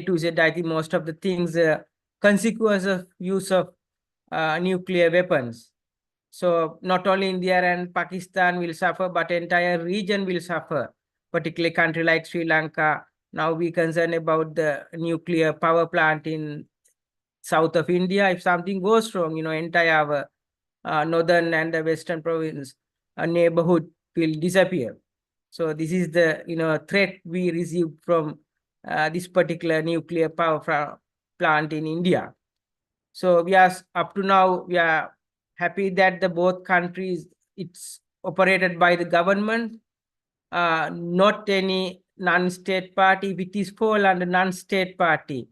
to Z, I think most of the things, consequences of use of nuclear weapons. So not only India and Pakistan will suffer, but entire region will suffer, particularly country like Sri Lanka. Now we concerned about the nuclear power plant in south of India. If something goes wrong, entire northern and the western province neighborhood will disappear. So this is the threat we received from this particular nuclear power plant in India. So we are up to now, we are happy that the both countries, it's operated by the government, not any non-state party. If it is fall under non-state party,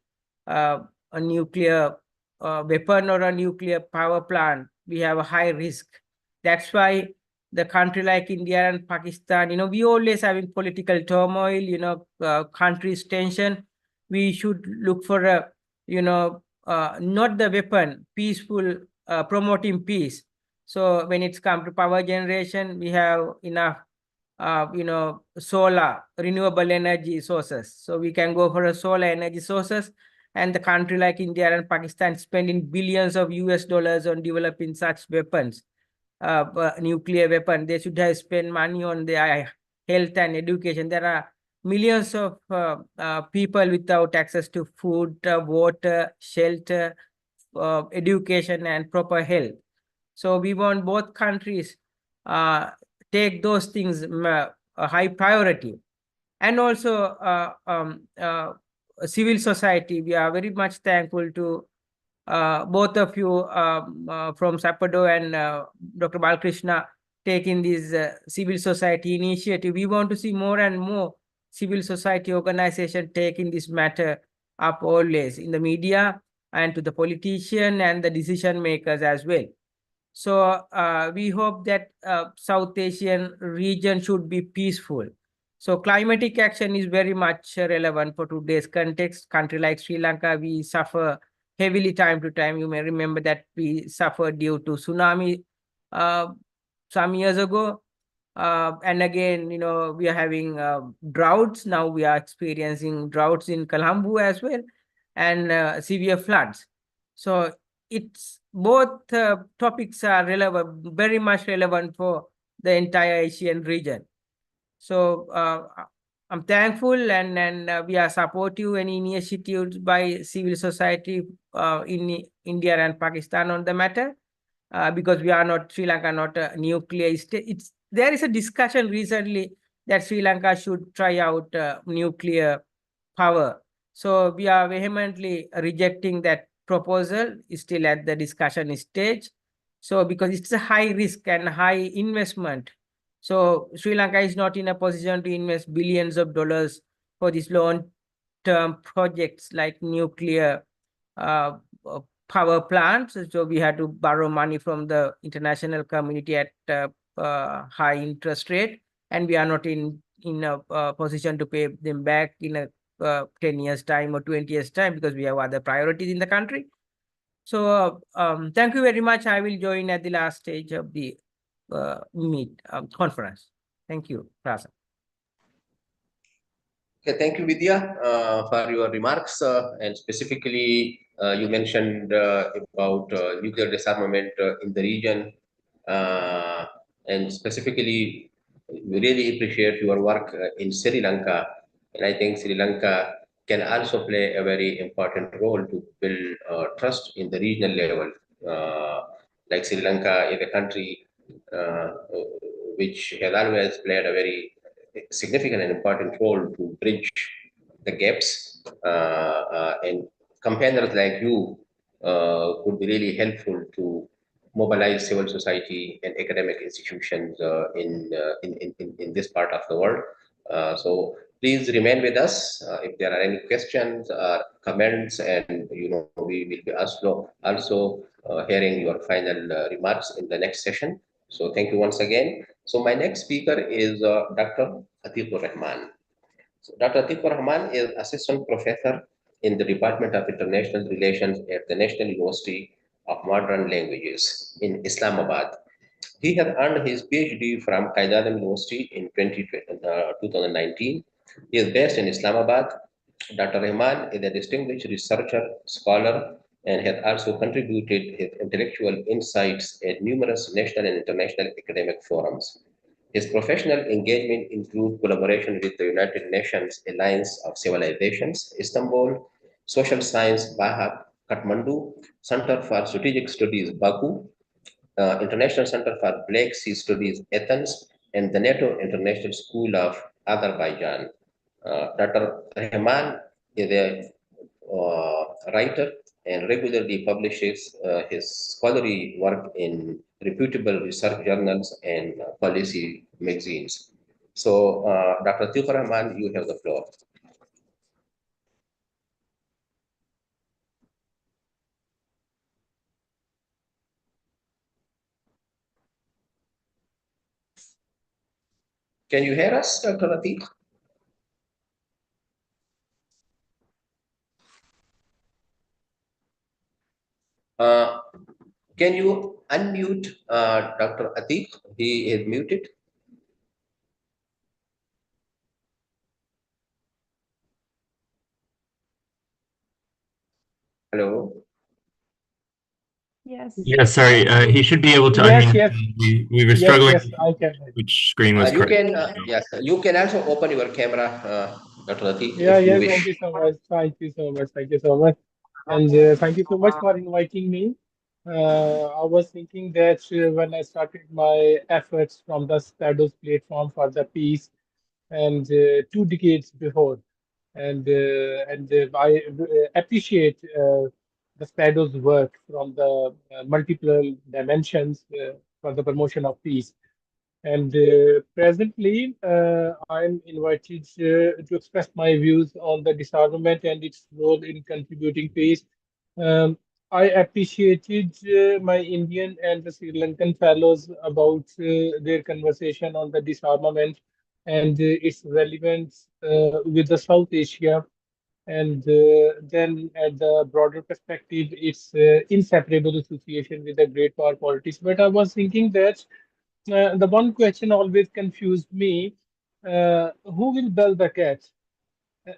a nuclear weapon or a nuclear power plant, we have a high risk. That's why the country like India and Pakistan, we always having political turmoil, countries tension. We should look for a, not the weapon, peaceful, promoting peace. So when it's come to power generation, we have enough, solar, renewable energy sources. So we can go for a solar energy sources. And the country like India and Pakistan spending billions of US dollars on developing such weapons, nuclear weapon. They should have spent money on their health and education. There are millions of people without access to food, water, shelter, education and proper health. So we want both countries take those things a high priority. And also civil society, we are very much thankful to both of you from Sapado and Dr. Balkrishna taking this civil society initiative. We want to see more and more civil society organization taking this matter up always in the media and to the politician and the decision makers as well. So we hope that South Asian region should be peaceful. So climatic action is very much relevant for today's context. Country like Sri Lanka, we suffer heavily time to time. You may remember that we suffered due to tsunami some years ago. And again, you know, we are having droughts. Now we are experiencing droughts in Colombo as well, and severe floods. So it's both topics are relevant, very much relevant for the entire Asian region. So I'm thankful, and we are supportive any initiatives by civil society in India and Pakistan on the matter, because we are not, Sri Lanka not a nuclear state. There is a discussion recently that Sri Lanka should try out nuclear power. So we are vehemently rejecting that proposal. It's still at the discussion stage. So because it's a high risk and high investment. So Sri Lanka is not in a position to invest billions of dollars for these long-term projects like nuclear power plants. So we had to borrow money from the international community at high interest rate, and we are not in a position to pay them back in a 10 years time or 20 years time, because we have other priorities in the country. So thank you very much. I will join at the last stage of the conference. Thank you, Rasa. Okay, thank you, Vidya, for your remarks. And specifically, you mentioned about nuclear disarmament in the region. And specifically, we really appreciate your work in Sri Lanka. And I think Sri Lanka can also play a very important role to build trust in the regional level. Like Sri Lanka is a country which has always played a very significant and important role to bridge the gaps, and campaigners like you could be really helpful to mobilize civil society and academic institutions in this part of the world. So please remain with us if there are any questions or comments, and we will be also hearing your final remarks in the next session. So thank you once again. So my next speaker is Dr. Atiqur Rahman. So Dr. Atiqur Rahman is assistant professor in the Department of International Relations at the National University of Modern Languages in Islamabad. He has earned his PhD from Qaidam University in 2019. He is based in Islamabad. Dr. Rahman is a distinguished researcher, scholar, and has also contributed his intellectual insights at numerous national and international academic forums. His professional engagement includes collaboration with the United Nations Alliance of Civilizations, Istanbul, Social Science, Bahab, Kathmandu, Center for Strategic Studies, Baku, International Center for Black Sea Studies, Athens, and the NATO International School of Azerbaijan. Dr. Rahman is a writer and regularly publishes his scholarly work in reputable research journals and policy magazines. So, Dr. Atiqur Rahman, you have the floor. Can you hear us, Dr. Atiq? Can you unmute Dr. Atiq? He is muted. Hello. Yes. Yeah, sorry. He should be able to Yes, unmute. yes. We were struggling Yes, I can. which screen was You correct. can yes, you can also open your camera, Dr. Atiq, Yeah, if you yeah, wish. thank you so much. Thank you so much. Thank you so much. And thank you so much for inviting me. I was thinking that when I started my efforts from the Shadows platform for the peace, and 2 decades before, and I appreciate the Shadows' work from the multiple dimensions for the promotion of peace. And presently, I'm invited to express my views on the disarmament and its role in contributing peace. Um, I appreciated my Indian and the Sri Lankan fellows about their conversation on the disarmament and its relevance with the South Asia. And then, at the broader perspective, it's inseparable association with the great power politics. But I was thinking that the one question always confused me, who will bell the cat?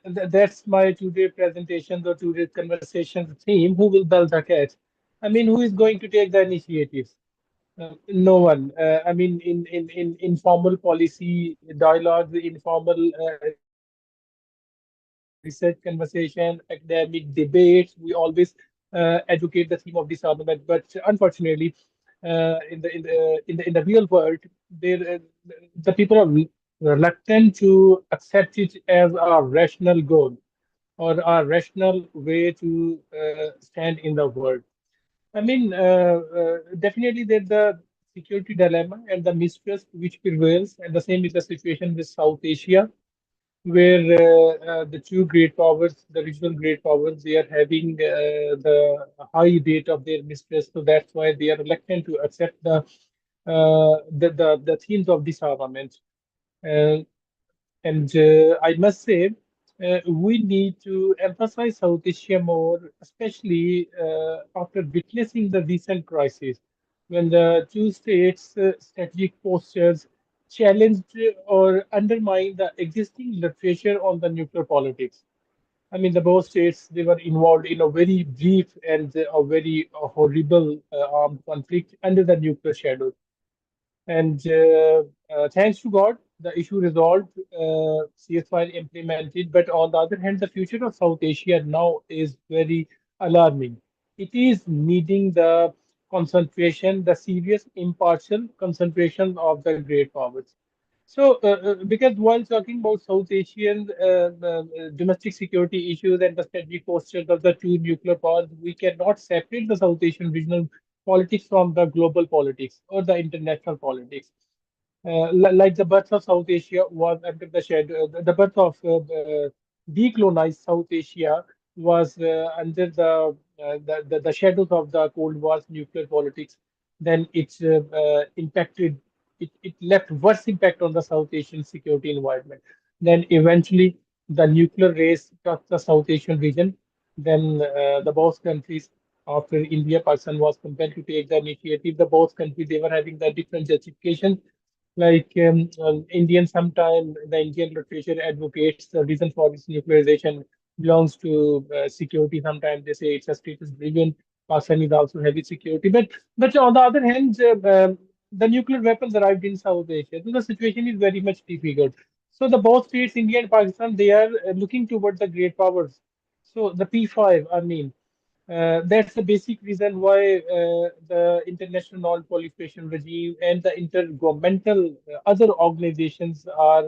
That's my today presentation or today's conversation theme. Who will bell the cat? I mean, who is going to take the initiatives? No one. I mean, in informal policy dialogues, informal research conversation, academic debates, we always advocate the theme of disarmament. But unfortunately, in the real world, there the people are reluctant to accept it as a rational goal or a rational way to stand in the world. I mean, definitely there's the security dilemma and the mistrust which prevails, and the same is the situation with South Asia, where the two great powers, the regional great powers, they are having the high rate of their mistrust. So that's why they are reluctant to accept the themes of disarmament. Uh, and I must say, we need to emphasize South Asia more, especially after witnessing the recent crisis, when the two states' strategic postures challenged or undermined the existing literature on the nuclear politics. I mean, the both states, they were involved in a very brief and a very horrible armed conflict under the nuclear shadow. And thanks to God, the issue resolved, ceasefire implemented. But on the other hand, the future of South Asia now is very alarming. It is needing the concentration, the serious impartial concentration of the great powers. So, because while talking about South Asian domestic security issues and the strategic postures of the two nuclear powers, we cannot separate the South Asian regional politics from the global politics or the international politics. Like the birth of South Asia was under the shadow, the birth of decolonized South Asia was under the shadows of the Cold War's nuclear politics. Then it impacted, it left worse impact on the South Asian security environment. Then eventually the nuclear race touched the South Asian region. Then the both countries, after India, Pakistan was compelled to take the initiative. The both countries, they were having the different justifications, like Indian, sometime the Indian literature advocates the reason for this nuclearization belongs to security. Sometimes they say it's a status driven. Pakistan is also heavy security. But on the other hand, the nuclear weapons arrived in South Asia. So the situation is very much difficult. So the both states, India and Pakistan, they are looking toward the great powers. So the P5, I mean, that's the basic reason why the international non-proliferation regime and the intergovernmental other organizations are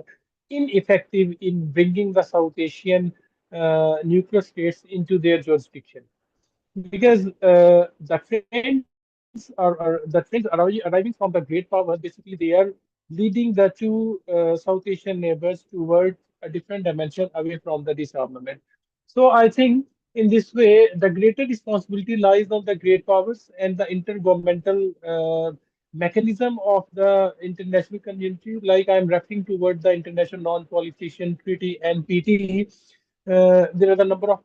ineffective in bringing the South Asian nuclear states into their jurisdiction. Because the trends are the trends arriving from the great powers. Basically, they are leading the two South Asian neighbors towards a different dimension away from the disarmament. So I think in this way, the greater responsibility lies on the great powers and the intergovernmental mechanism of the international community. Like I'm referring toward the International Non-Proliferation Treaty (NPT). There are a number of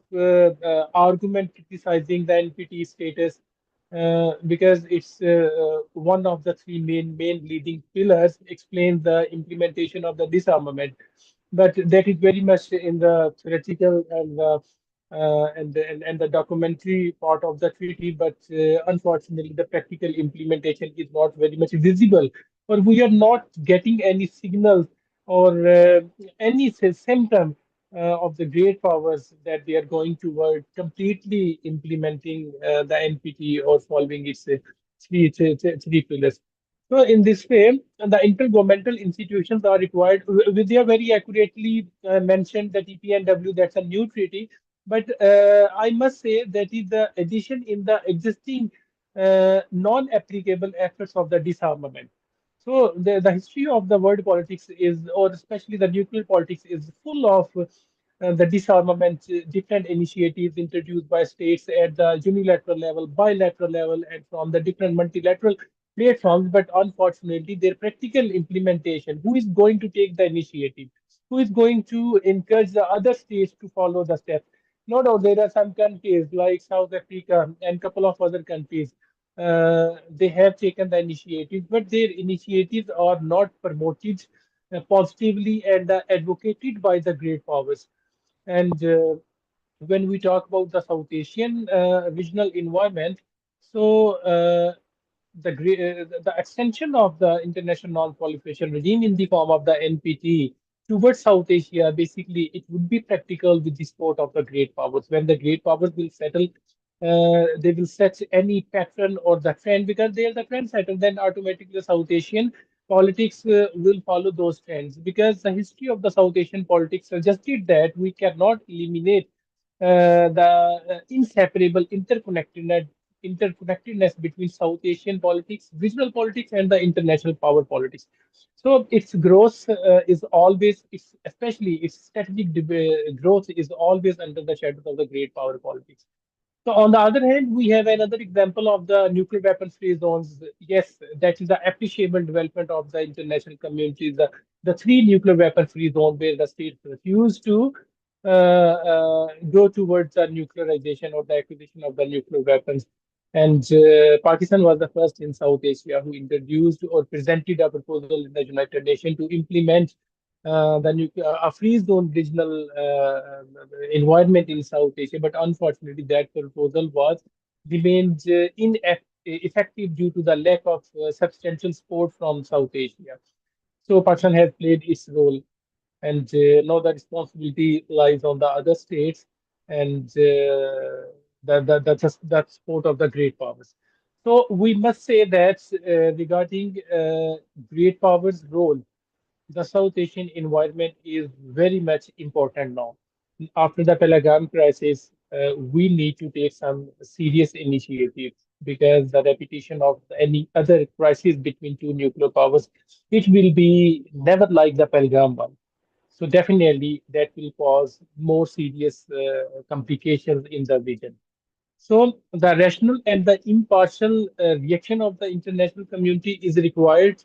arguments criticizing the NPT status because it's one of the three main leading pillars explains the implementation of the disarmament, but that is very much in the theoretical and the documentary part of the treaty. But unfortunately, the practical implementation is not very much visible, or we are not getting any signals or any symptom of the great powers that they are going toward completely implementing the NPT or following its three pillars. So in this way, the intergovernmental institutions are required. Vidya very accurately mentioned that EPNW, that's a new treaty, but I must say that is the addition in the existing non-applicable efforts of the disarmament. So the history of the world politics is, or especially the nuclear politics, is full of the disarmament, different initiatives introduced by states at the unilateral level, bilateral level, and from the different multilateral platforms. But unfortunately, their practical implementation, who is going to take the initiative? Who is going to encourage the other states to follow the steps? No, no, there are some countries like South Africa and couple of other countries. They have taken the initiative, but their initiatives are not promoted positively and advocated by the great powers. And when we talk about the South Asian regional environment, so the extension of the international non-proliferation regime in the form of the NPT towards South Asia, basically, it would be practical with the support of the great powers. When the great powers will settle, they will set any pattern or the trend because they are the trendsetter. Then automatically, the South Asian politics will follow those trends because the history of the South Asian politics suggested that we cannot eliminate the inseparable interconnectedness between South Asian politics, regional politics, and the international power politics. So its growth is always, especially its strategic growth is always under the shadow of the great power politics. So on the other hand, we have another example of the nuclear weapons-free zones. Yes, that is the appreciable development of the international community. The three nuclear weapons-free zone where the states refuse to go towards the nuclearization or the acquisition of the nuclear weapons. And Pakistan was the first in South Asia who introduced or presented a proposal in the United Nations to implement the a free zone regional environment in South Asia. But unfortunately, that proposal was remained ineffective due to the lack of substantial support from South Asia. So Pakistan has played its role, and now the responsibility lies on the other states and that support of the great powers. So we must say that regarding great powers' role, the South Asian environment is very much important now. After the Pelagam crisis, we need to take some serious initiatives because the repetition of any other crisis between two nuclear powers, it will be never like the Pelagam one. So definitely that will cause more serious complications in the region. So the rational and the impartial reaction of the international community is required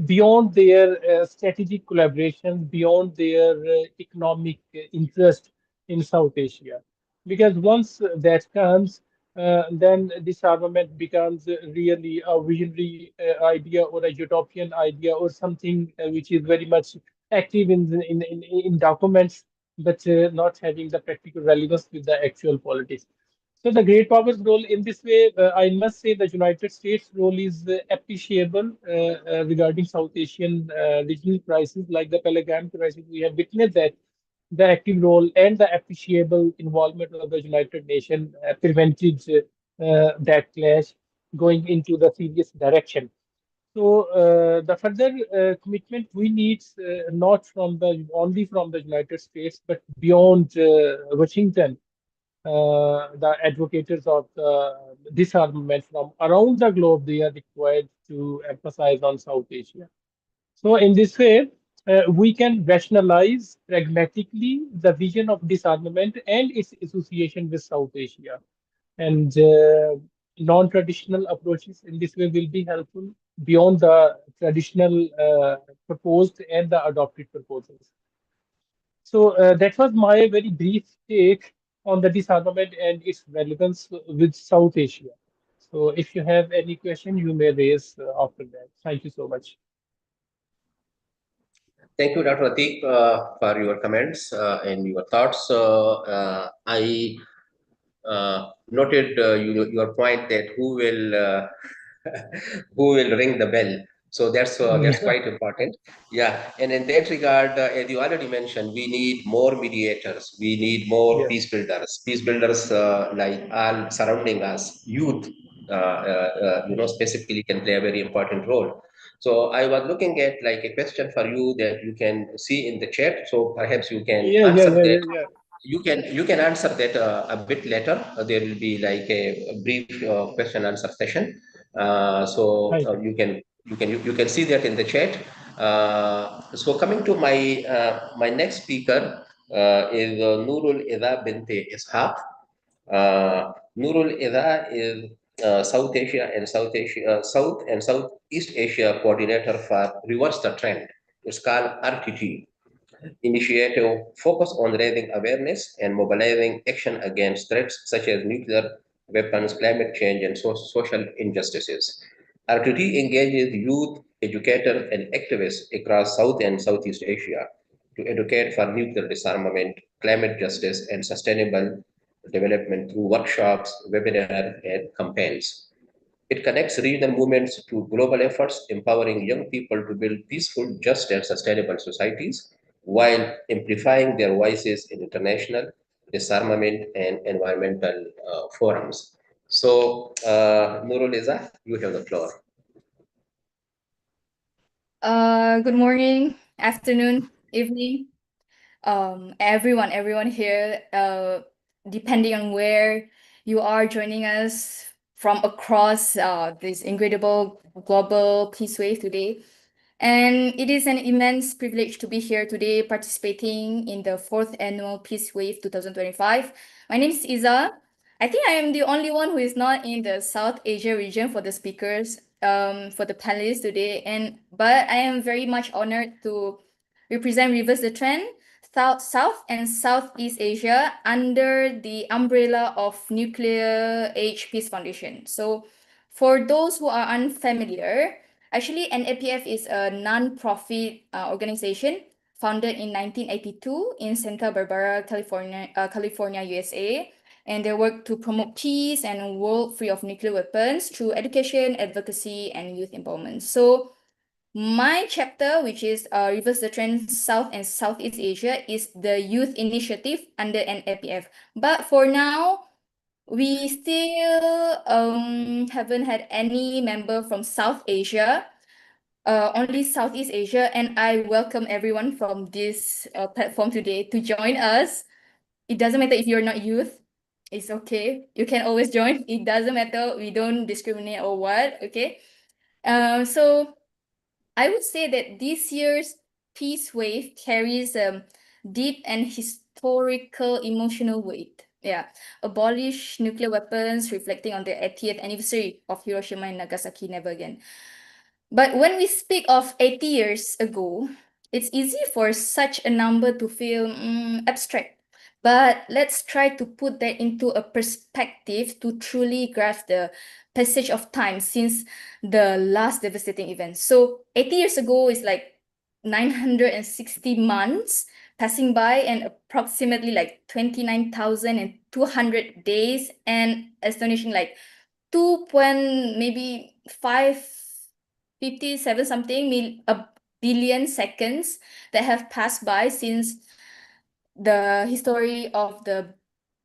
beyond their strategic collaboration, beyond their economic interest in South Asia. Because once that comes, then disarmament becomes really a visionary idea or a utopian idea or something which is very much active in documents, but not having the practical relevance with the actual politics. So the great powers role in this way, I must say the United States role is appreciable regarding South Asian regional crises like the Pelagam crisis. We have witnessed that the active role and the appreciable involvement of the United Nations prevented that clash going into the serious direction. So the further commitment we need not from the only from the United States but beyond Washington, the advocates of disarmament from around the globe, they are required to emphasize on South Asia. So in this way, we can rationalize pragmatically the vision of disarmament and its association with South Asia. And non-traditional approaches in this way will be helpful beyond the traditional proposed and the adopted proposals. So that was my very brief take on the disarmament and its relevance with South Asia. So if you have any question, you may raise after that. Thank you so much. Thank you, Dr. Atik, for your comments and your thoughts. I noted your point that who will who will ring the bell. So that's quite important. Yeah, and in that regard, as you already mentioned, we need more mediators. We need more Yes. peace builders. Peace builders like all surrounding us, youth, specifically can play a very important role. So I was looking at like a question for you that you can see in the chat. So perhaps you can Yeah, yeah, answer yeah, that. yeah, yeah. You can answer that a bit later. There will be like a brief question answer session. So Thank you. you can see that in the chat. So coming to my next speaker is Nurul Ida Binte Ishaq. Nurul Ida is South Asia and South and Southeast Asia coordinator for Reverse the Trend. It's called RTT initiative focused on raising awareness and mobilizing action against threats such as nuclear weapons, climate change, and social injustices. RTT engages youth, educators, and activists across South and Southeast Asia to educate for nuclear disarmament, climate justice, and sustainable development through workshops, webinars, and campaigns. It connects regional movements to global efforts, empowering young people to build peaceful, just, and sustainable societies while amplifying their voices in international disarmament and environmental forums. So, Nurul Izzah, you have the floor. Good morning, afternoon, evening. Everyone here, depending on where you are joining us from across this incredible global peace wave today. And it is an immense privilege to be here today participating in the fourth annual Peace Wave 2025. My name is Iza. I think I am the only one who is not in the South Asia region for the speakers, for the panelists today. But I am very much honored to represent Reverse the Trend, South and Southeast Asia under the umbrella of Nuclear Age Peace Foundation. So for those who are unfamiliar, actually, NAPF is a non-profit organization founded in 1982 in Santa Barbara, California, USA. And they work to promote peace and a world free of nuclear weapons through education, advocacy, and youth empowerment. So my chapter, which is Reverse the Trend South and Southeast Asia, is the youth initiative under NAPF. But for now, we still haven't had any member from South Asia, only Southeast Asia, and I welcome everyone from this platform today to join us. It doesn't matter if you're not youth, it's okay. You can always join. It doesn't matter. We don't discriminate or what, okay? So I would say that this year's Peace Wave carries a deep and historical emotional weight. Yeah, abolish nuclear weapons, reflecting on the 80th anniversary of Hiroshima and Nagasaki, never again. But when we speak of 80 years ago, it's easy for such a number to feel abstract. But let's try to put that into a perspective to truly grasp the passage of time since the last devastating event. So 80 years ago is like 960 months passing by and approximately like 29,200 days and astonishing like 2 point maybe 557 something a billion seconds that have passed by since the history of the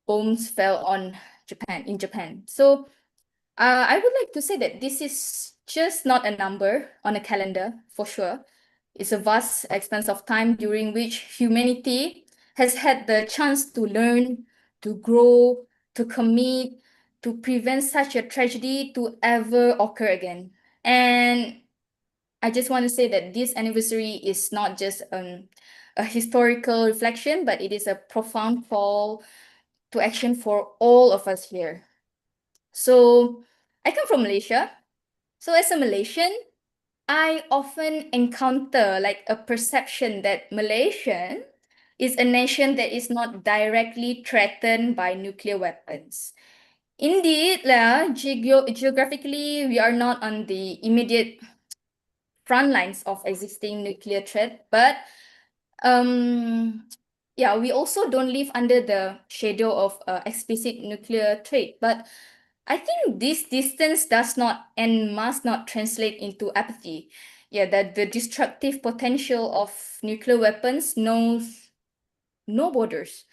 bombs fell on Japan. So I would like to say that this is just not a number on a calendar for sure. It's a vast expanse of time during which humanity has had the chance to learn, to grow, to commit, to prevent such a tragedy to ever occur again. And I just want to say that this anniversary is not just a historical reflection, but it is a profound call to action for all of us here. So I come from Malaysia. So as a Malaysian, I often encounter like a perception that Malaysian is a nation that is not directly threatened by nuclear weapons. Indeed, geographically, we are not on the immediate front lines of existing nuclear threat, but yeah, we also don't live under the shadow of explicit nuclear threat. But I think this distance does not and must not translate into apathy. that the destructive potential of nuclear weapons knows no borders.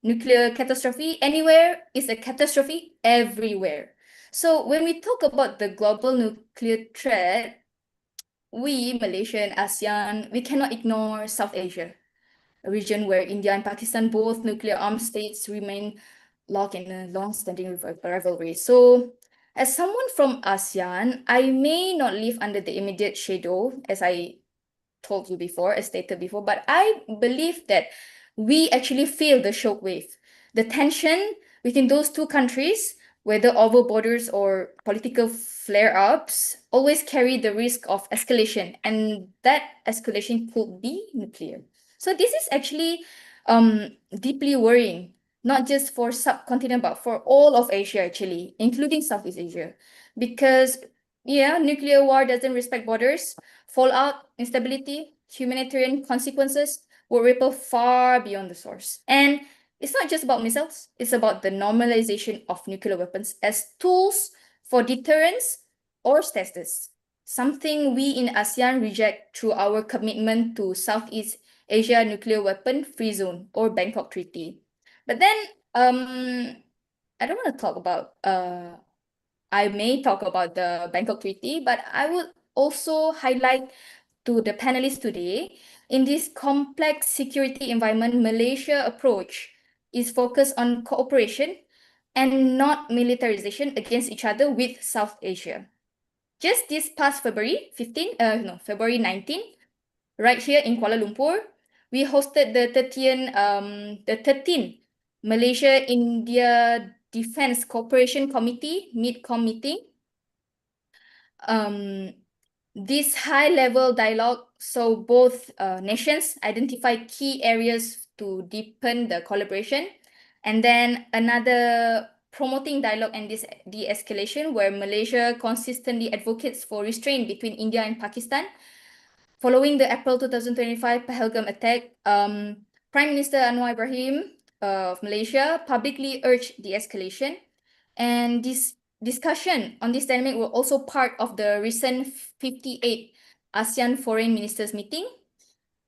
Nuclear catastrophe anywhere is a catastrophe everywhere. So when we talk about the global nuclear threat, we, Malaysia and ASEAN, we cannot ignore South Asia, a region where India and Pakistan, both nuclear armed states, remain locked in a long-standing rivalry. So as someone from ASEAN, I may not live under the immediate shadow, as I told you before, as stated before, but I believe that we actually feel the shockwave. The tension within those two countries, whether over borders or political flare-ups, always carry the risk of escalation, and that escalation could be nuclear. So this is actually deeply worrying, not just for subcontinent, but for all of Asia, actually, including Southeast Asia, because nuclear war doesn't respect borders. Fallout, instability, humanitarian consequences will ripple far beyond the source. And it's not just about missiles, it's about the normalization of nuclear weapons as tools for deterrence or status, something we in ASEAN reject through our commitment to Southeast Asia Nuclear Weapon Free Zone or Bangkok Treaty. But then, I don't want to talk about I may talk about the Bangkok Treaty, but I would also highlight to the panelists today, in this complex security environment, Malaysia approach is focused on cooperation and not militarization against each other with South Asia. Just this past February 19, right here in Kuala Lumpur, we hosted the 13th Malaysia-India Defense Cooperation Committee, MIDCOM meeting. This high-level dialogue saw both nations identify key areas to deepen the collaboration, and then another promoting dialogue and de-escalation, where Malaysia consistently advocates for restraint between India and Pakistan. Following the April 2025 Pahalgam attack, Prime Minister Anwar Ibrahim of Malaysia publicly urged de-escalation, and this discussion on this dynamic were also part of the recent 58th ASEAN Foreign Ministers meeting,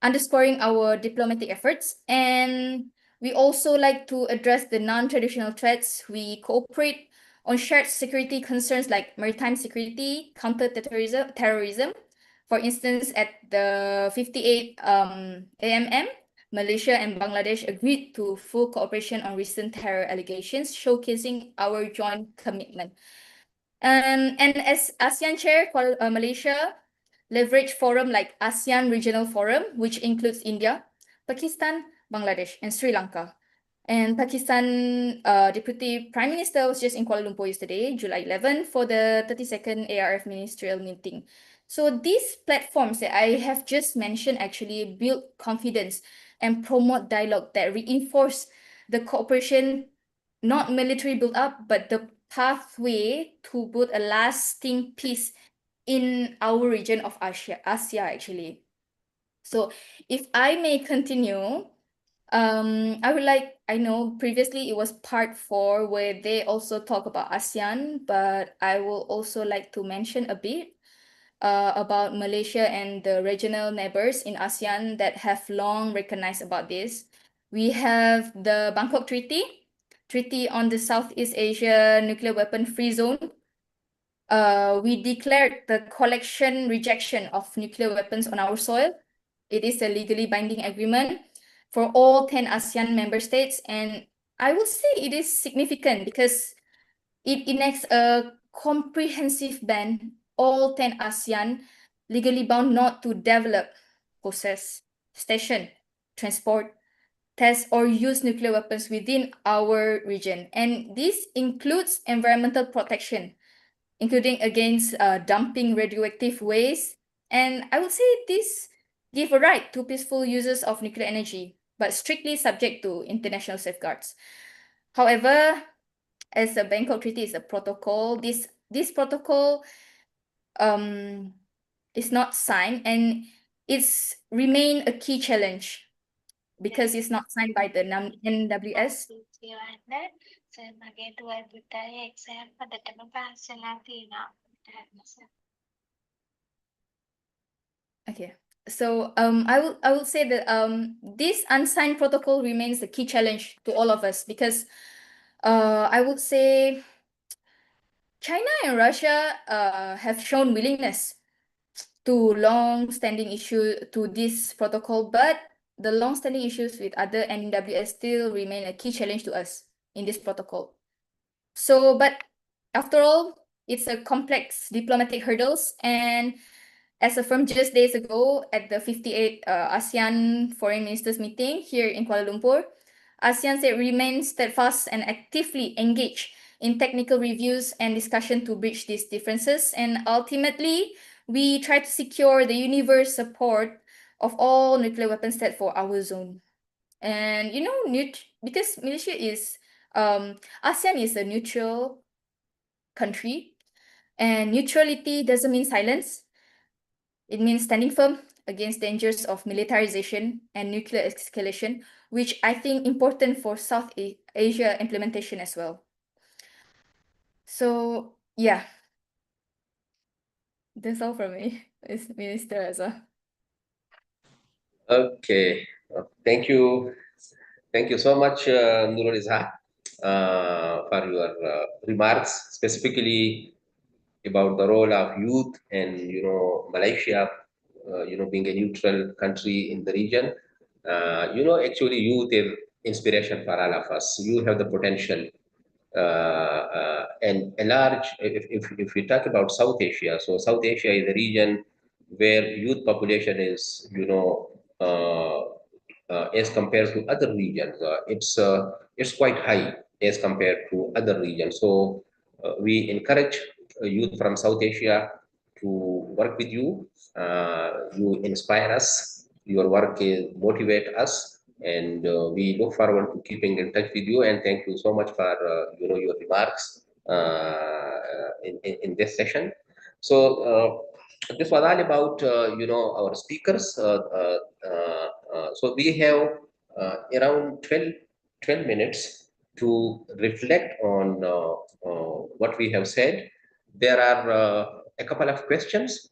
underscoring our diplomatic efforts. And we also like to address the non-traditional threats. We cooperate on shared security concerns like maritime security, terrorism. For instance, at the 58th AMM, Malaysia and Bangladesh agreed to full cooperation on recent terror allegations, showcasing our joint commitment. And as ASEAN Chair, Malaysia leverage forum like ASEAN Regional Forum, which includes India, Pakistan, Bangladesh, and Sri Lanka. And Pakistan Deputy Prime Minister was just in Kuala Lumpur yesterday, July 11, for the 32nd ARF ministerial meeting. So these platforms that I have just mentioned actually build confidence and promote dialogue that reinforce the cooperation, not military build-up, but the pathway to build a lasting peace in our region of Asia actually. So if I may continue, I know previously it was part 4 where they also talk about ASEAN, but I will also like to mention a bit about Malaysia and the regional neighbors in ASEAN that have long recognized about this. We have the Bangkok Treaty on the Southeast Asia Nuclear Weapon Free Zone. We declared the collection rejection of nuclear weapons on our soil. It is a legally binding agreement for all 10 ASEAN member states, and I will say it is significant because it enacts a comprehensive ban, all 10 ASEAN legally bound not to develop, possess, station, transport, test, or use nuclear weapons within our region. And this includes environmental protection, including against dumping radioactive waste. And I would say this give a right to peaceful users of nuclear energy, but strictly subject to international safeguards. However, as the Bangkok Treaty is a protocol, this protocol is not signed, and it's remain a key challenge because it's not signed by the NWS. Okay. So I will say that this unsigned protocol remains a key challenge to all of us because I would say China and Russia have shown willingness to long-standing issue to this protocol, but the long-standing issues with other NWS still remain a key challenge to us in this protocol. So, but after all, it's a complex diplomatic hurdles, and as affirmed just days ago at the 58th ASEAN Foreign Ministers meeting here in Kuala Lumpur, ASEAN said remains steadfast and actively engaged in technical reviews and discussion to bridge these differences. And ultimately, we try to secure the universe support of all nuclear weapons state for our zone. And you know, because Malaysia is ASEAN is a neutral country, and neutrality doesn't mean silence. It means standing firm against dangers of militarization and nuclear escalation, which I think important for South Asia implementation as well. So yeah, that's all from me, Minister Azza. Okay, thank you. Thank you so much, Nurul Izha, for your remarks, specifically about the role of youth and, Malaysia, being a neutral country in the region. Actually, youth is inspiration for all of us. You have the potential. And a large, if we talk about South Asia, so South Asia is a region where youth population is, as compared to other regions, it's quite high as compared to other regions. So we encourage youth from South Asia to work with you. You inspire us. Your work is motivate us, and we look forward to keeping in touch with you. And thank you so much for your remarks in this session. So this was all about our speakers. So we have around 12 minutes to reflect on what we have said. There are a couple of questions.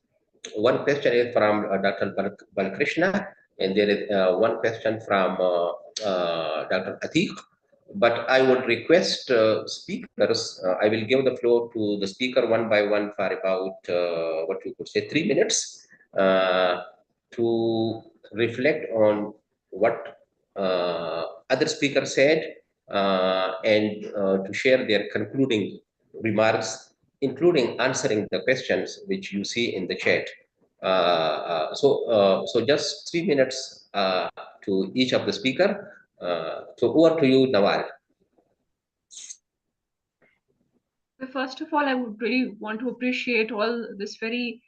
One question is from Dr. Balkrishna, and there is one question from Dr. Atiq. But I would request speakers, I will give the floor to the speaker one by one for about, what you could say, 3 minutes to reflect on what other speakers said and to share their concluding remarks, including answering the questions which you see in the chat. So just 3 minutes to each of the speaker. So over to you, Nawal. First of all, I would really want to appreciate all this very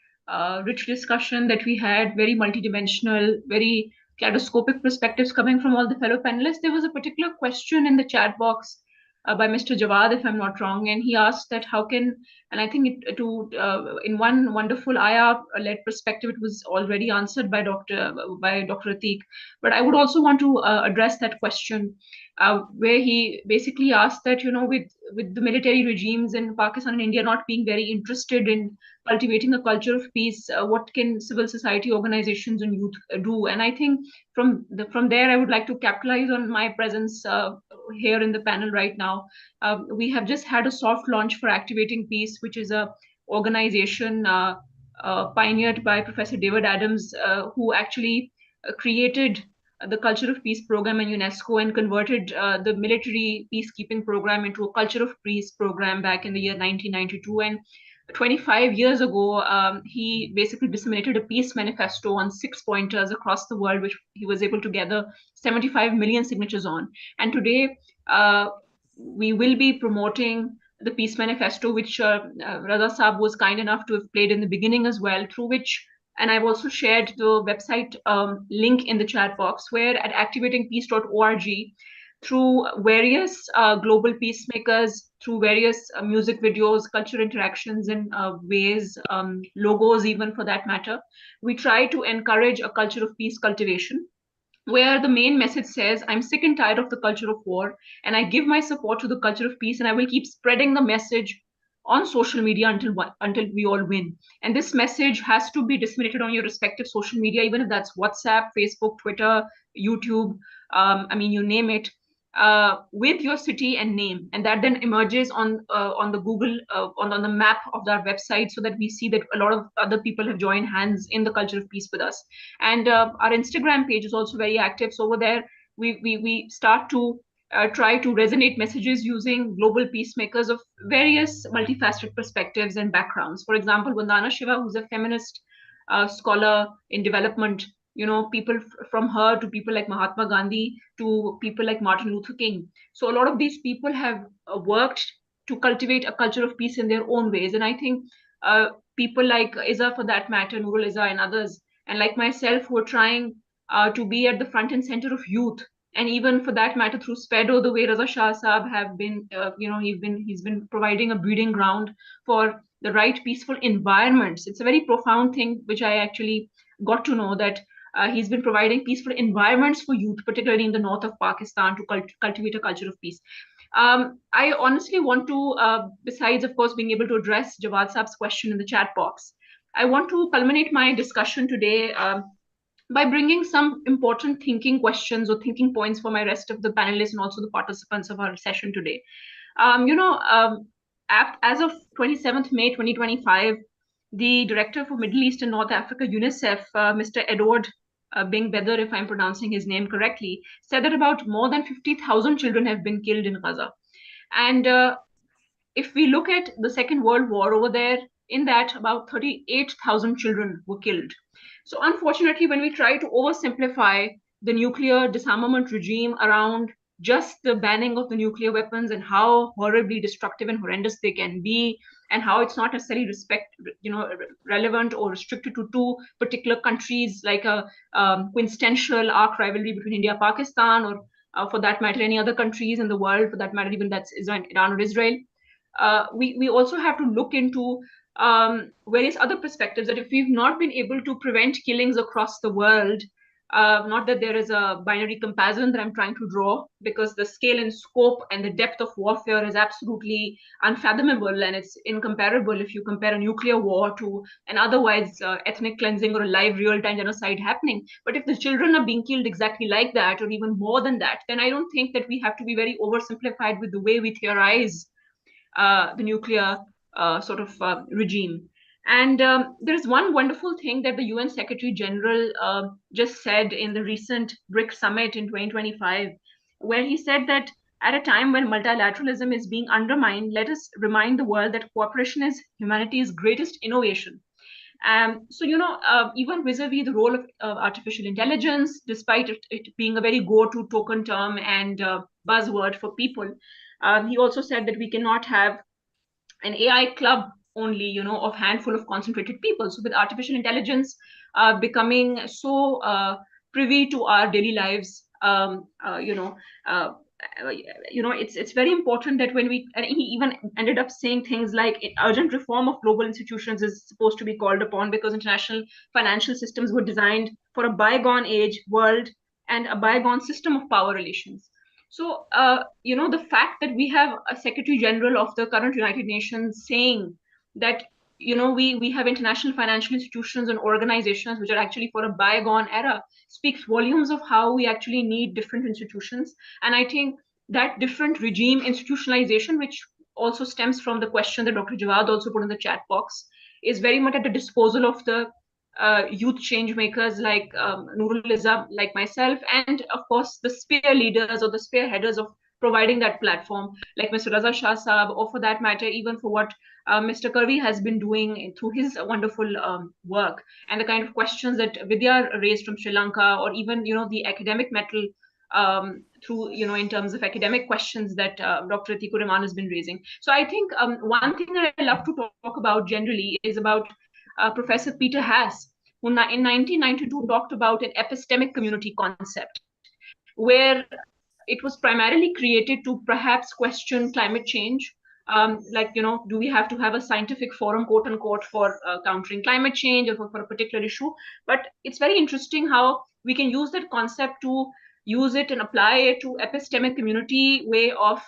rich discussion that we had, very multidimensional, very kaleidoscopic perspectives coming from all the fellow panelists. There was a particular question in the chat box by Mr. Jawad, if I'm not wrong, and he asked that how can, and I think in one wonderful IR-led perspective, it was already answered by Dr. Atiq, but I would also want to address that question where he basically asked that, with the military regimes in Pakistan and India not being very interested in cultivating a culture of peace, what can civil society organizations and youth do? And I think from there, I would like to capitalize on my presence here in the panel right now. We have just had a soft launch for Activating Peace, which is a organization pioneered by Professor David Adams, who actually created the Culture of Peace program in UNESCO and converted the military peacekeeping program into a Culture of Peace program back in the year 1992. And 25 years ago, he basically disseminated a peace manifesto on 6 pointers across the world, which he was able to gather 75 million signatures on. And today, we will be promoting the peace manifesto, which Raza Saab was kind enough to have played in the beginning as well, through which, and I've also shared the website link in the chat box, where at activatingpeace.org, through various global peacemakers, through various music videos, cultural interactions, and ways, logos even for that matter, we try to encourage a culture of peace cultivation, where the main message says, I'm sick and tired of the culture of war, and I give my support to the culture of peace, and I will keep spreading the message on social media until we all win. And this message has to be disseminated on your respective social media, even if that's WhatsApp, Facebook, Twitter, YouTube, you name it, with your city and name, and that then emerges on the Google on the map of our website, so that we see that a lot of other people have joined hands in the culture of peace with us. And our Instagram page is also very active. So over there, we start to try to resonate messages using global peacemakers of various multifaceted perspectives and backgrounds. For example, Vandana Shiva, who's a feminist scholar in development, people from her to people like Mahatma Gandhi to people like Martin Luther King. So a lot of these people have worked to cultivate a culture of peace in their own ways. And I think people like Iza, for that matter, Nurul Iza and others, and like myself, who are trying to be at the front and center of youth, and even for that matter through SPEDO, the way Raza Shah Saab have been, he's been providing a breeding ground for the right peaceful environments. It's a very profound thing, which I actually got to know, that he's been providing peaceful environments for youth, particularly in the north of Pakistan, to cultivate a culture of peace. I honestly want to, besides, of course, being able to address Jawad Saab's question in the chat box, I want to culminate my discussion today by bringing some important thinking questions or thinking points for my rest of the panelists and also the participants of our session today. As of 27th May 2025, the Director for Middle East and North Africa, UNICEF, Mr. Edward Bing Bedar, if I'm pronouncing his name correctly, said that about more than 50,000 children have been killed in Gaza. And if we look at the Second World War over there, in that about 38,000 children were killed. So unfortunately, when we try to oversimplify the nuclear disarmament regime around just the banning of the nuclear weapons and how horribly destructive and horrendous they can be, and how it's not necessarily relevant or restricted to two particular countries, like a quintessential arch rivalry between India, Pakistan, or for that matter, any other countries in the world, for that matter, even that's Iran or Israel. We also have to look into various other perspectives, that if we've not been able to prevent killings across the world, not that there is a binary comparison that I'm trying to draw, because the scale and scope and the depth of warfare is absolutely unfathomable, and it's incomparable if you compare a nuclear war to an otherwise ethnic cleansing or a live real-time genocide happening. But if the children are being killed exactly like that, or even more than that, then I don't think that we have to be very oversimplified with the way we theorize the nuclear regime. And there's one wonderful thing that the UN Secretary General just said in the recent BRICS summit in 2025, where he said that at a time when multilateralism is being undermined, let us remind the world that cooperation is humanity's greatest innovation. Even vis-a-vis the role of artificial intelligence, despite it being a very go-to token term and buzzword for people, he also said that we cannot have an AI club only, of handful of concentrated people. So with artificial intelligence becoming so privy to our daily lives, it's very important that when and he even ended up saying things like urgent reform of global institutions is supposed to be called upon, because international financial systems were designed for a bygone age world and a bygone system of power relations. So, the fact that we have a Secretary General of the current United Nations saying that, we have international financial institutions and organizations which are actually for a bygone era speaks volumes of how we actually need different institutions. And I think that different regime institutionalization, which also stems from the question that Dr. Jawad also put in the chat box, is very much at the disposal of the youth change makers like Nurul Iza, like myself, and of course the spear leaders or the spearheaders of providing that platform, like Mr. Raza Shah Saab, or for that matter, even for what Mr. Karvi has been doing through his wonderful work, and the kind of questions that Vidya raised from Sri Lanka, or even the academic metal through in terms of academic questions that Dr. Atikur Rahman has been raising. So I think one thing that I love to talk about generally is about Professor Peter Haas, who in 1992 talked about an epistemic community concept, where it was primarily created to perhaps question climate change. Do we have to have a scientific forum, quote unquote, for countering climate change or for a particular issue? But it's very interesting how we can use that concept to use it and apply it to epistemic community way of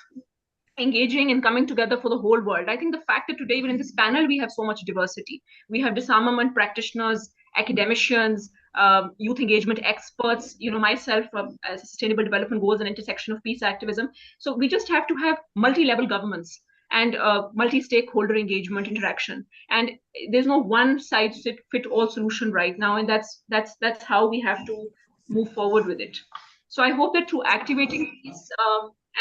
engaging and coming together for the whole world. I think the fact that today, even in this panel, we have so much diversity. We have disarmament practitioners, academicians, youth engagement experts, myself as sustainable development goals and intersection of peace activism. So we just have to have multi-level governments and multi-stakeholder engagement interaction. And there's no one size fit all solution right now. And that's how we have to move forward with it. So I hope that through activating these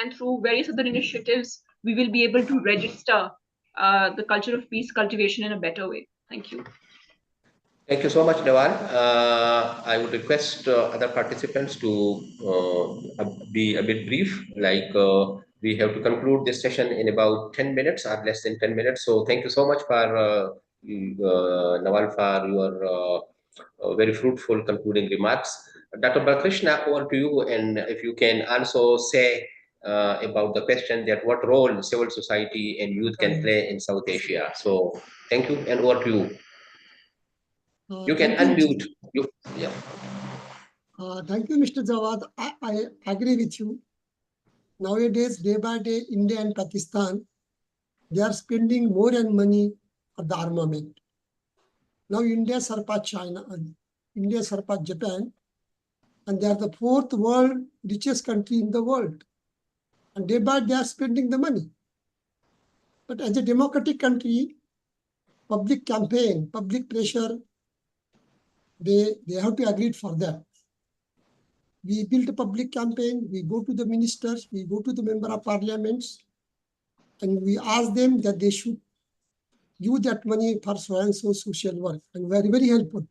and through various other initiatives, we will be able to register the culture of peace cultivation in a better way. Thank you. Thank you so much, Nawal. I would request other participants to be a bit brief, like we have to conclude this session in about 10 minutes or less than 10 minutes. So thank you so much for Nawal for your very fruitful concluding remarks. Dr. Balakrishna, over to you, and if you can also say about the question that what role civil society and youth can play in South Asia. So thank you, and over to you. You can unmute. Yeah. Thank you, Mr. Jawad. I agree with you. Nowadays, day by day, India and Pakistan, they are spending more and money for the armament. Now India surpassed China, India surpassed Japan, and they are the fourth world richest country in the world. And day by day, they are spending the money. But as a democratic country, public campaign, public pressure, they have to agree for that. We built a public campaign, we go to the ministers, we go to the member of parliaments, and we ask them that they should use that money for so and so social work. And we are very helpful.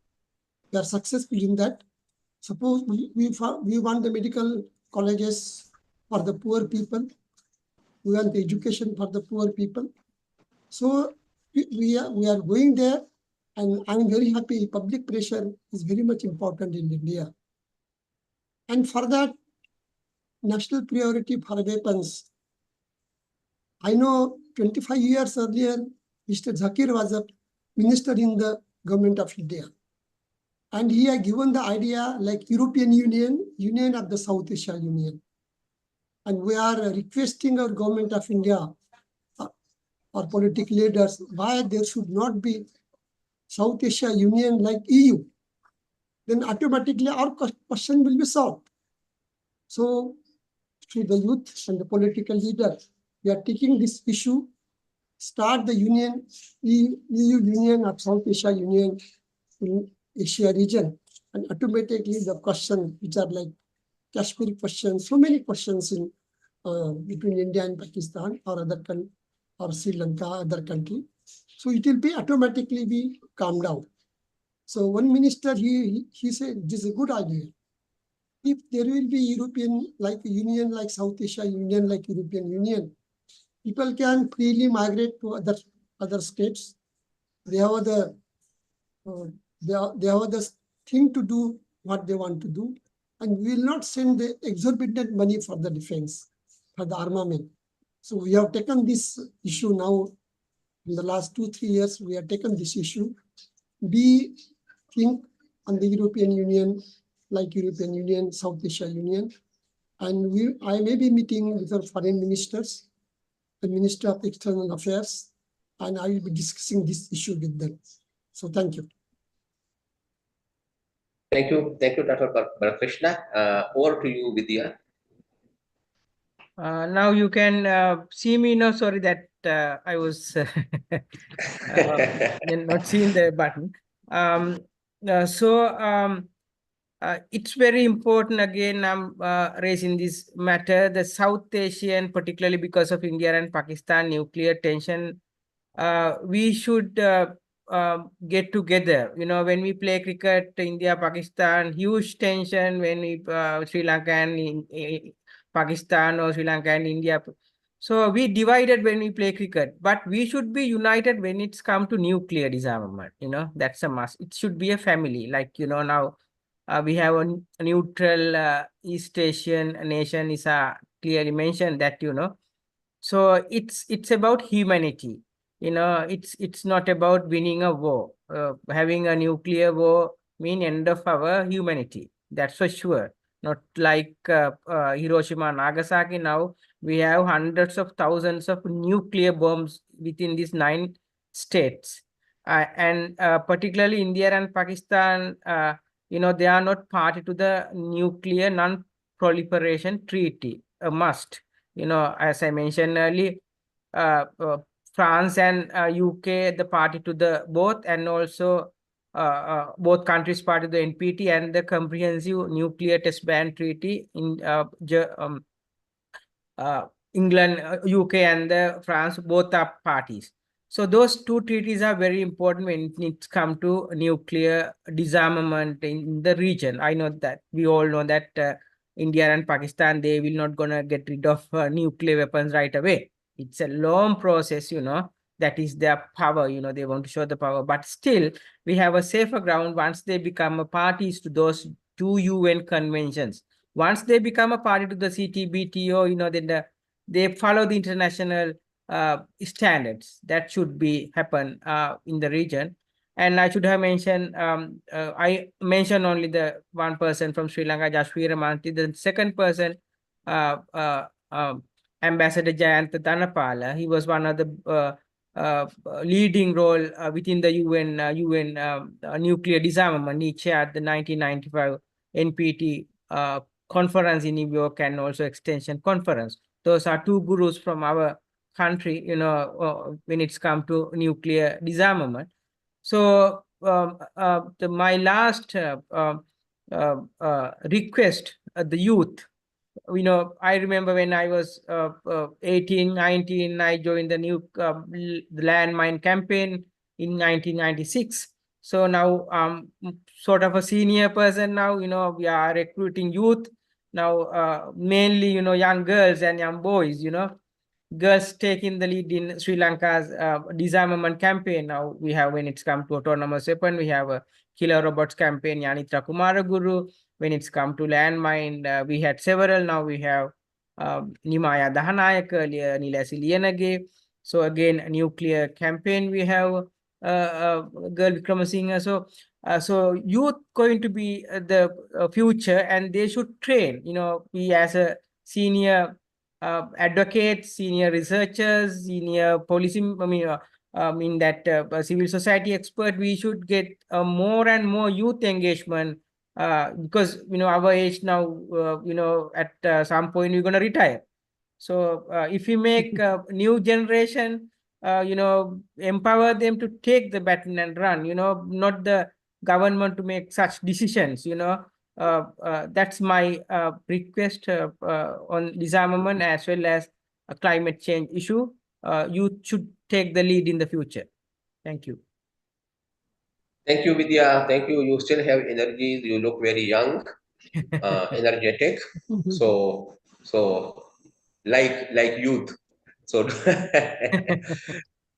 We are successful in that. Suppose we want the medical colleges for the poor people. We want the education for the poor people. So we are going there, and I'm very happy. Public pressure is very much important in India. And for that, national priority for weapons. I know 25 years earlier, Mr. Zakir was a minister in the government of India. And he had given the idea like European Union, Union of the South Asia Union. And we are requesting our government of India, our political leaders, why there should not be South Asia Union like EU. Then automatically our question will be solved. So through the youth and the political leaders, we are taking this issue, start the union, EU Union of South Asia Union in Asia region, and automatically the question, which are like Kashmir questions, so many questions in between India and Pakistan or other or Sri Lanka, other country. So it will be automatically be calmed down. So one minister, he said, this is a good idea. If there will be European like Union, like South Asia Union, like European Union, people can freely migrate to other states. They have the they have the thing to do what they want to do, and we will not send the exorbitant money for the defense, for the armament. So we have taken this issue now. In the last 2-3 years, we have taken this issue. We think on the European Union, like European Union, South Asia Union, and I may be meeting with our foreign ministers, the Minister of External Affairs, and I will be discussing this issue with them. So thank you. Thank you, Dr. Balakrishna. Over to you, Vidya. Now you can see me. No, sorry that I was not seeing the button. It's very important. Again, I'm raising this matter. The South Asian, particularly because of India and Pakistan nuclear tension, we should get together. You know, when we play cricket, India, Pakistan, huge tension. When we Sri Lanka and Pakistan or Sri Lanka and India. So we divided when we play cricket, but we should be united when it's come to nuclear disarmament. You know, that's a must. It should be a family. Like, you know, now we have a neutral East Asian nation is clearly mentioned that, you know. So it's about humanity. You know, it's not about winning a war. Having a nuclear war mean end of our humanity. That's for sure. Not like Hiroshima, Nagasaki. Now We have hundreds of thousands of nuclear bombs within these 9 states. And particularly India and Pakistan, they are not party to the nuclear non-proliferation treaty, a must. As I mentioned earlier, uh, uh, France and UK, the party to the both, and also both countries party to the NPT and the Comprehensive Nuclear Test Ban Treaty in uh, England, UK, and France, both are parties. So those two treaties are very important when it comes to nuclear disarmament in the region. I know that we all know that India and Pakistan, they will not gonna get rid of nuclear weapons right away. It's a long process, that is their power, they want to show the power. But still, we have a safer ground once they become a parties to those two UN conventions. Once they become a party to the CTBTO, then they follow the international standards that should be happen in the region. And I should have mentioned, I mentioned only the one person from Sri Lanka, Jaswira Manti. The second person, uh, uh, Ambassador Jayantha Dhanapala, he was one of the leading role within the UN nuclear disarmament. He chaired the 1995 NPT conference in New York and also extension conference. Those are two gurus from our country, when it's come to nuclear disarmament. So my last request, the youth, I remember when I was 18, 19, I joined the the landmine campaign in 1996. So now I'm sort of a senior person now, we are recruiting youth now, mainly, young girls and young boys, girls taking the lead in Sri Lanka's disarmament campaign. Now we have, when it's come to autonomous weapon, we have a killer robots campaign, Yanitra Kumaraguru. When it's come to landmine, we had several. Now we have Nimaya Dahanayaka earlier, Nilasi Liyanage. So again, a nuclear campaign, we have girl Vikramasinghe. So youth going to be the future, and they should train. We as a senior advocates, senior researchers, senior policy, in that civil society expert, we should get more and more youth engagement, because our age now, at some point we're going to retire. So if we make a new generation, empower them to take the baton and run, not the government to make such decisions, that's my request on disarmament as well as a climate change issue. You should take the lead in the future. Thank you. Thank you, Vidya. Thank you. You still have energy. You look very young, energetic. So like youth. So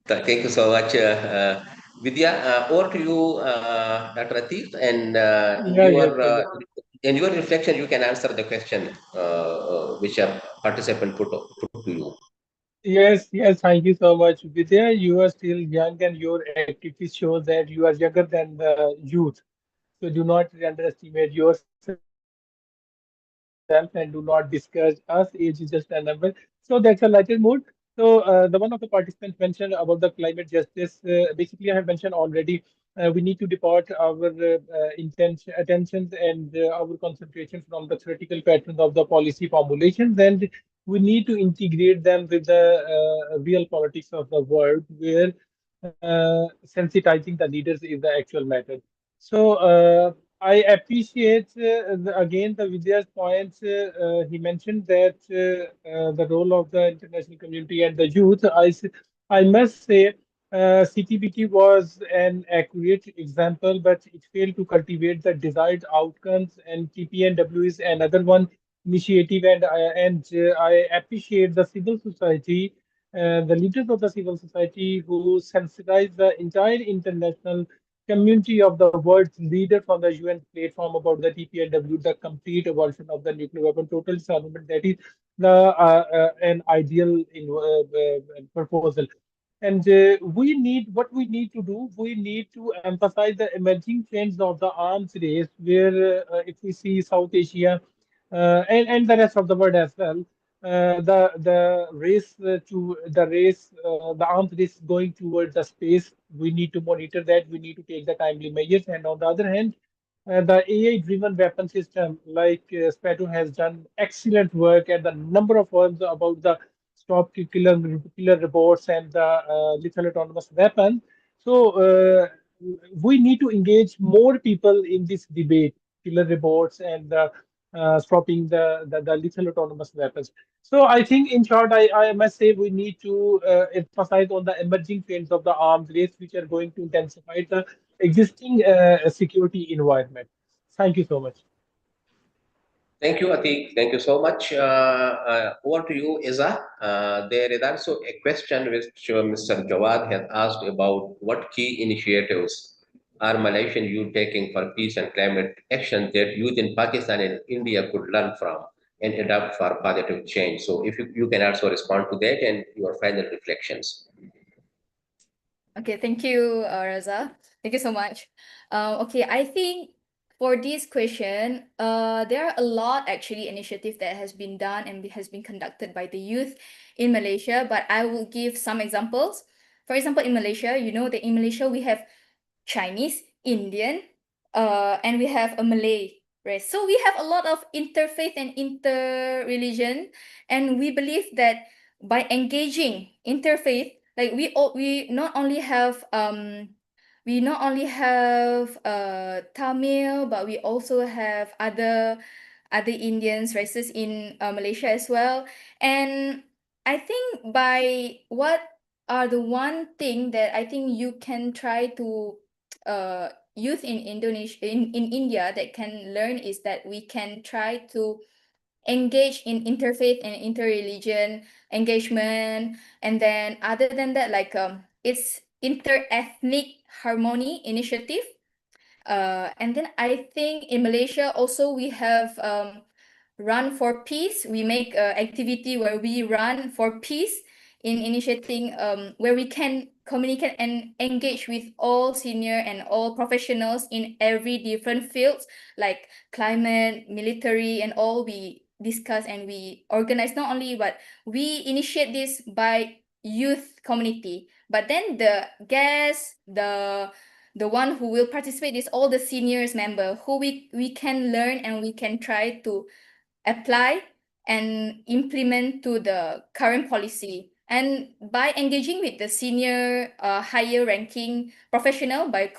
thank you so much, Vidya. Over to you, Dr. Atif, and Yeah, yeah, yeah. in your reflection, you can answer the question which a participant put to you. Yes, yes, thank you so much. Vidya, you are still young and your activity shows that you are younger than the youth. So do not underestimate yourself and do not discourage us. Age is just a number. So that's a lighter mood. So the one of the participants mentioned about the climate justice. Basically, I have mentioned already. We need to depart our attentions and our concentration from the theoretical patterns of the policy formulations, and we need to integrate them with the real politics of the world, where sensitizing the leaders is the actual matter. So I appreciate again the Vidya's points. He mentioned that the role of the international community and the youth. I must say, CTBT was an accurate example, but it failed to cultivate the desired outcomes. And TPNW is another one initiative, and I appreciate the civil society, the leaders of the civil society who sensitize the entire international community of the world's leader from the UN platform about the TPNW, the complete abolishment of the nuclear weapon, total disarmament. That is the an ideal proposal. And we need what we need to do. We need to emphasize the emerging trends of the arms race, where if we see South Asia and the rest of the world as well, the race the arms race going towards the space. We need to monitor that. We need to take the timely measures. And on the other hand, the AI-driven weapon system, like Spato has done excellent work, and the number of words about the stop killer robots and the lethal autonomous weapon. So we need to engage more people in this debate, killer robots and stopping the lethal autonomous weapons. So I think, in short, I must say we need to emphasize on the emerging trends of the arms race, which are going to intensify the existing security environment. Thank you so much. Thank you, Atik. Thank you so much. Over to you, Iza. There is also a question which Mr. Jawad has asked about what key initiatives are Malaysian youth taking for peace and climate action that youth in Pakistan and India could learn from and adapt for positive change. So if you can also respond to that and your final reflections. Okay, thank you, Raza. Thank you so much. Okay, I think for this question, there are a lot actually initiative that has been done and has been conducted by the youth in Malaysia, but I will give some examples. For example, in Malaysia, you know that in Malaysia we have Chinese, Indian, and we have a Malay race. So we have a lot of interfaith and inter-religion, and we believe that by engaging interfaith, like we not only have Tamil, but we also have other Indians races in Malaysia as well. And I think by what are the one thing that I think you can try to youth in Indonesia in India that can learn is that we can try to engage in interfaith and interreligion engagement. And then other than that, like it's interethnic harmony initiative. And then I think in Malaysia also we have Run for Peace. We make activity where we run for peace in initiating where we can communicate and engage with all senior and all professionals in every different fields like climate, military, and all. We discuss and we organize not only, but we initiate this by youth community. But then the guests, the one who will participate is all the seniors member who we can learn and we can try to apply and implement to the current policy. And by engaging with the senior higher ranking professional by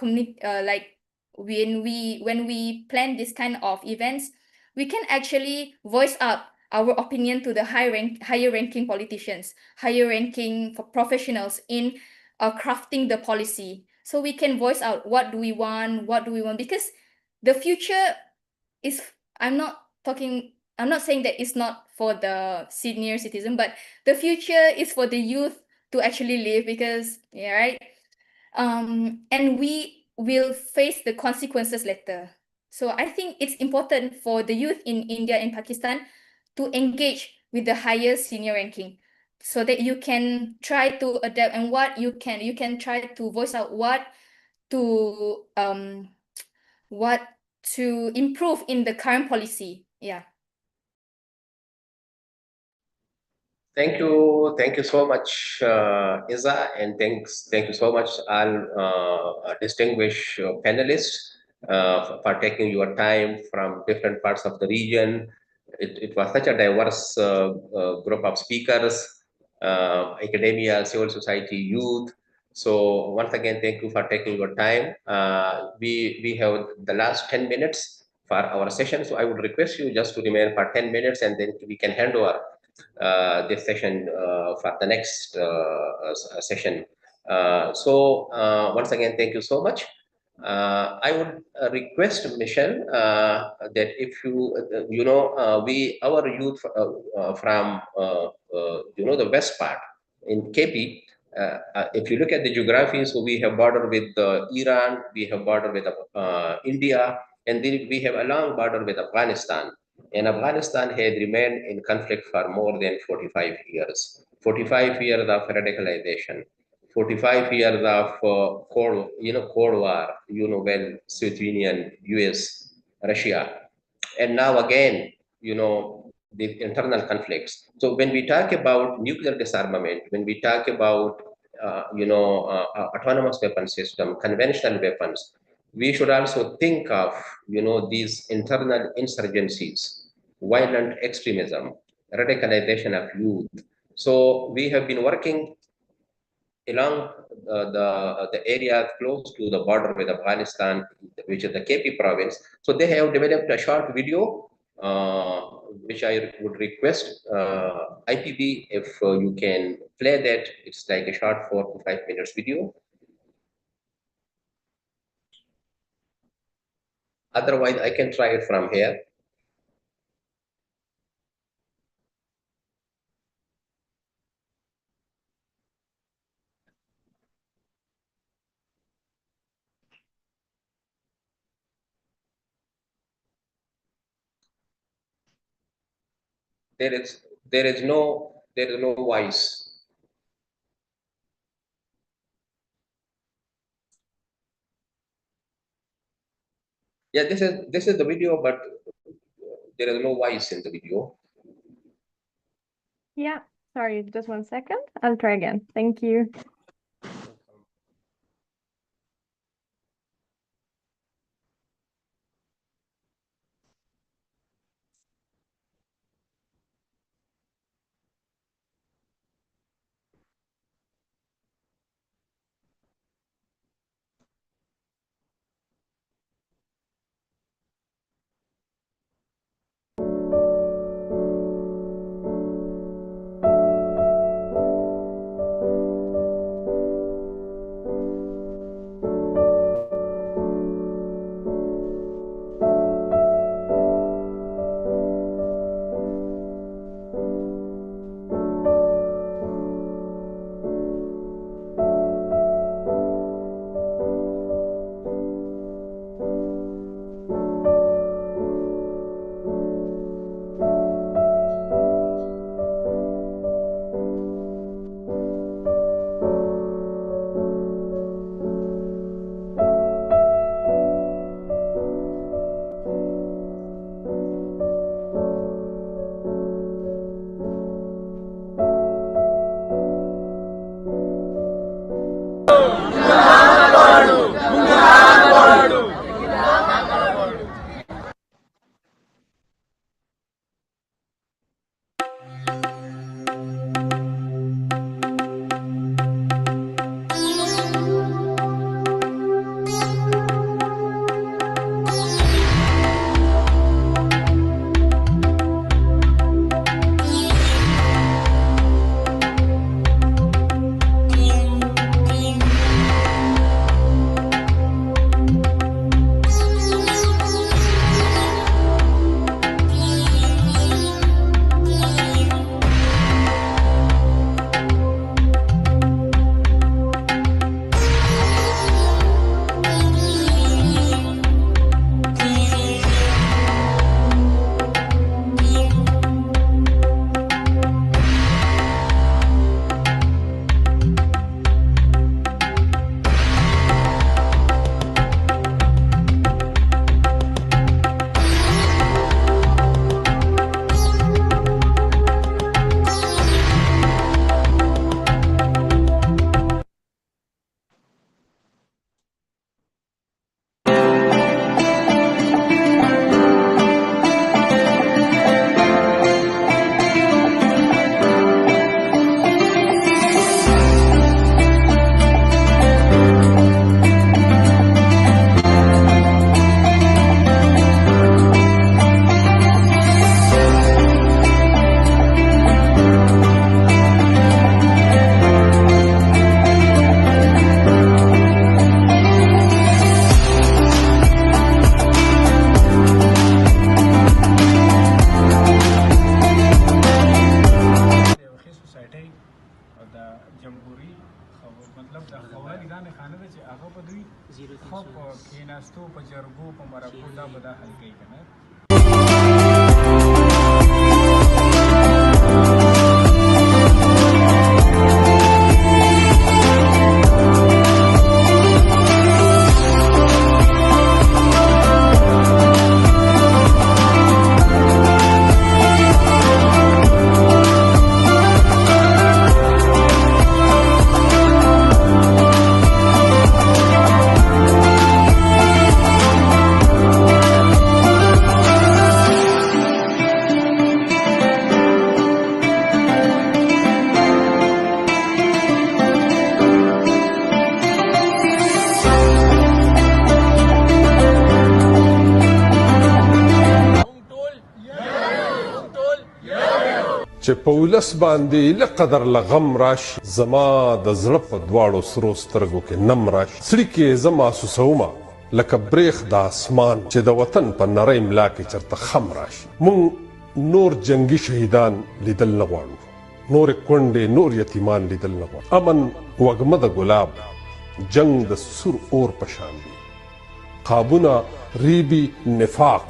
like when we plan this kind of events, we can actually voice up our opinion to the higher ranking politicians, higher ranking professionals in crafting the policy. So we can voice out what do we want, because the future is, I'm not saying that it's not for the senior citizen, but the future is for the youth to actually live, because yeah, right. And we will face the consequences later. So I think it's important for the youth in India and Pakistan to engage with the higher senior ranking, so that you can try to adapt and what you can try to voice out to what to improve in the current policy. Yeah. Thank you so much, Iza, and thank you so much, all distinguished panelists, for taking your time from different parts of the region. It was such a diverse group of speakers, academia, civil society, youth. So once again, thank you for taking your time. We have the last 10 minutes for our session, so I would request you just to remain for 10 minutes, and then we can hand over this session for the next session. Once again, thank you so much. I would request Michelle that if our youth from the west part in KP. If you look at the geography, so we have border with Iran, we have border with India, and then we have a long border with Afghanistan. And Afghanistan had remained in conflict for more than 45 years. 45 years of radicalization, 45 years of Cold War, well, Soviet Union, US, Russia. And now again, the internal conflicts. So when we talk about nuclear disarmament, when we talk about autonomous weapon system, conventional weapons, we should also think of these internal insurgencies, violent extremism, radicalization of youth. So we have been working along the area close to the border with Afghanistan, which is the KP province. So they have developed a short video, which I would request IPB if you can play that. It's like a short 4 to 5 minutes video. Otherwise, I can try it from here. There is no voice. Yeah, this is the video, but there is no voice in the video. Yeah, sorry, just 1 second. I'll try again. Thank you. چې په ولس باندې لقدر لغم راشي زما د زړه په دواړو سرو سترګو کې نم راشي سړي کې زه محسوسومه لکه بریښ د اسمان چې د وطن په نرۍ ملا کې چرته خم راشي مونږ نور جنگي شهیدان لیدل نه غواړو نور کونډې نور یتیمان لیدل نه غواړو امن وږمه د ګلاب جنگ د سور اور په شان وي قابونه ریبي نفاق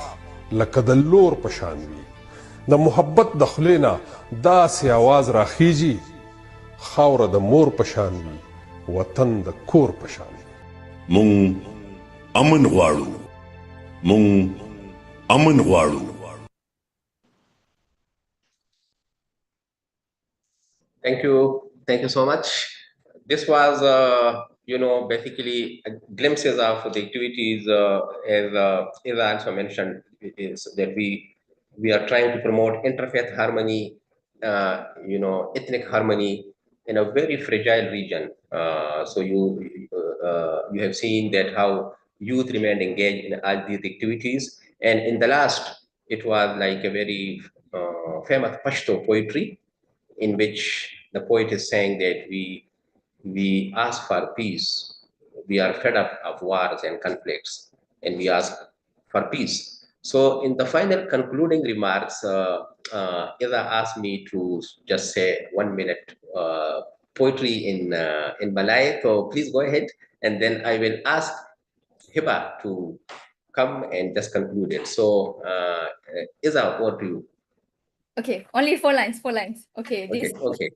لکه د لور په شان وي د محبت د خولې نه داسې آواز راخیږي خاوره د مور په شان وي وطن د کور په شان وي مونږ امن غواړو مونږ امن غواړو. Thank you so much. This was, basically glimpses of the activities, as also mentioned, is that we are trying to promote interfaith harmony, ethnic harmony in a very fragile region. So you have seen that how youth remained engaged in all these activities, and in the last, it was like a very famous Pashto poetry, in which the poet is saying that we ask for peace. We are fed up of wars and conflicts, and we ask for peace. So in the final concluding remarks, Ida asked me to just say 1 minute poetry in Malay. So please go ahead, and then I will ask Hiba to come and just conclude it. So Ida, over to you. Okay, only 4 lines, 4 lines. Okay, this Okay.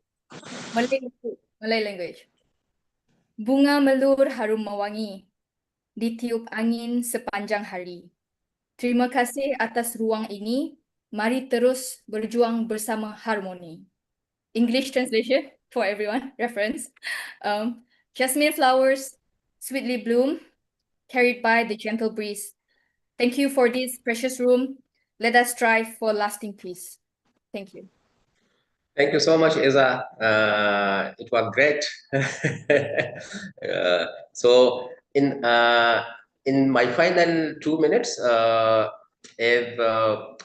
Malay language. Bunga melur harum mewangi, ditiup angin sepanjang hari. Terima kasih atas ruang ini, mari terus berjuang bersama harmoni. English translation for everyone, reference. Jasmine flowers sweetly bloom, carried by the gentle breeze. Thank you for this precious room. Let us strive for lasting peace. Thank you. Thank you so much, Eza. It was great. So in my final 2 minutes, as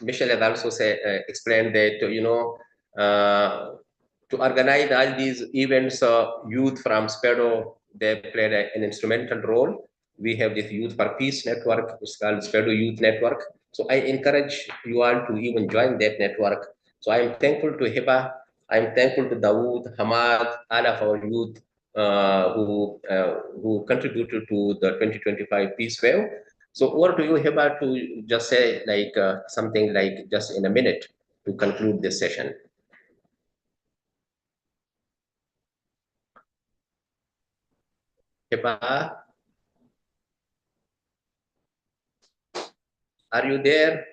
Michelle has also explained that, to organize all these events, youth from Spedo, they played an instrumental role. We have this Youth for Peace network. It's called Spedo Youth Network. So I encourage you all to even join that network. So I am thankful to Hiba. I'm thankful to Dawood, Hamad, all of our youth who contributed to the 2025 Peace Wave. So over to you, Hiba, to just say something like just in a minute to conclude this session. Hiba, are you there?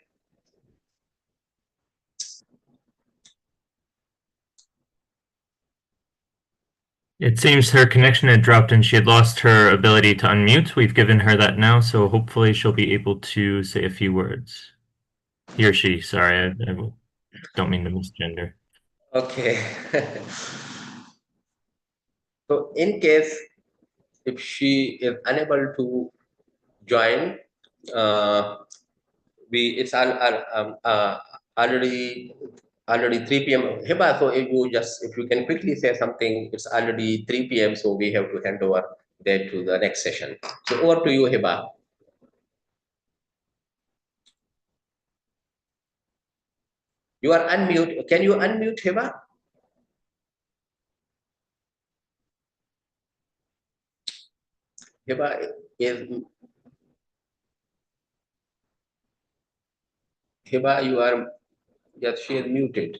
It seems her connection had dropped and she had lost her ability to unmute. We've given her that now, so hopefully she'll be able to say a few words. He or she, sorry, I don't mean to misgender. Okay. So in case if she is unable to join, it's already 3 p.m. Hiba, so if you can quickly say something, it's already 3 p.m. So we have to hand over that to the next session. So over to you, Hiba. You are unmute. Can you unmute, Hiba? Hiba you are, yes, she is muted.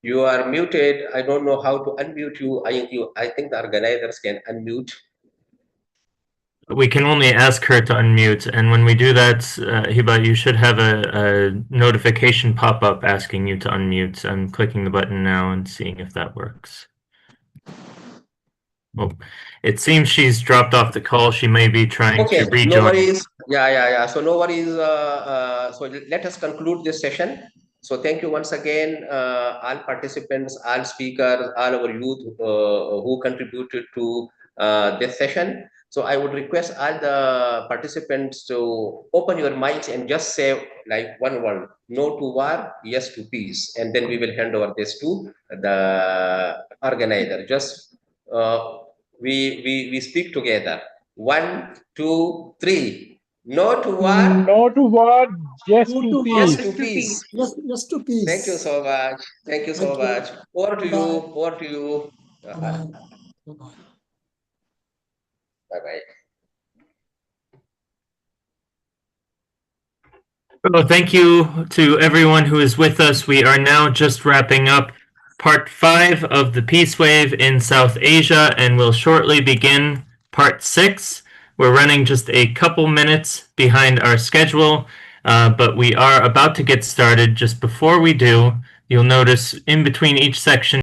You are muted. I don't know how to unmute you. I think the organizers can unmute. We can only ask her to unmute, and when we do that, Hiba, you should have a notification pop up asking you to unmute. I'm clicking the button now and seeing if that works. Well, it seems she's dropped off the call. She may be trying to rejoin. No worries. Yeah. So no worries. So let us conclude this session. So thank you once again, all participants, all speakers, all our youth who contributed to this session. So I would request all the participants to open your minds and just say like one word: no to war, yes to peace. And then we will hand over this to the organizer. Just we speak together. 1, 2, 3. No to war. No to war, yes No to to Yes peace. to peace. Yes to peace. Thank you so much. Thank you so Thank you. much. Over to you. Bye. Over to you. Bye. Bye. Bye bye. Well, thank you to everyone who is with us. We are now just wrapping up part 5 of the Peace Wave in South Asia, and we'll shortly begin part 6. We're running just a couple minutes behind our schedule, but we are about to get started. Just before we do, you'll notice in between each section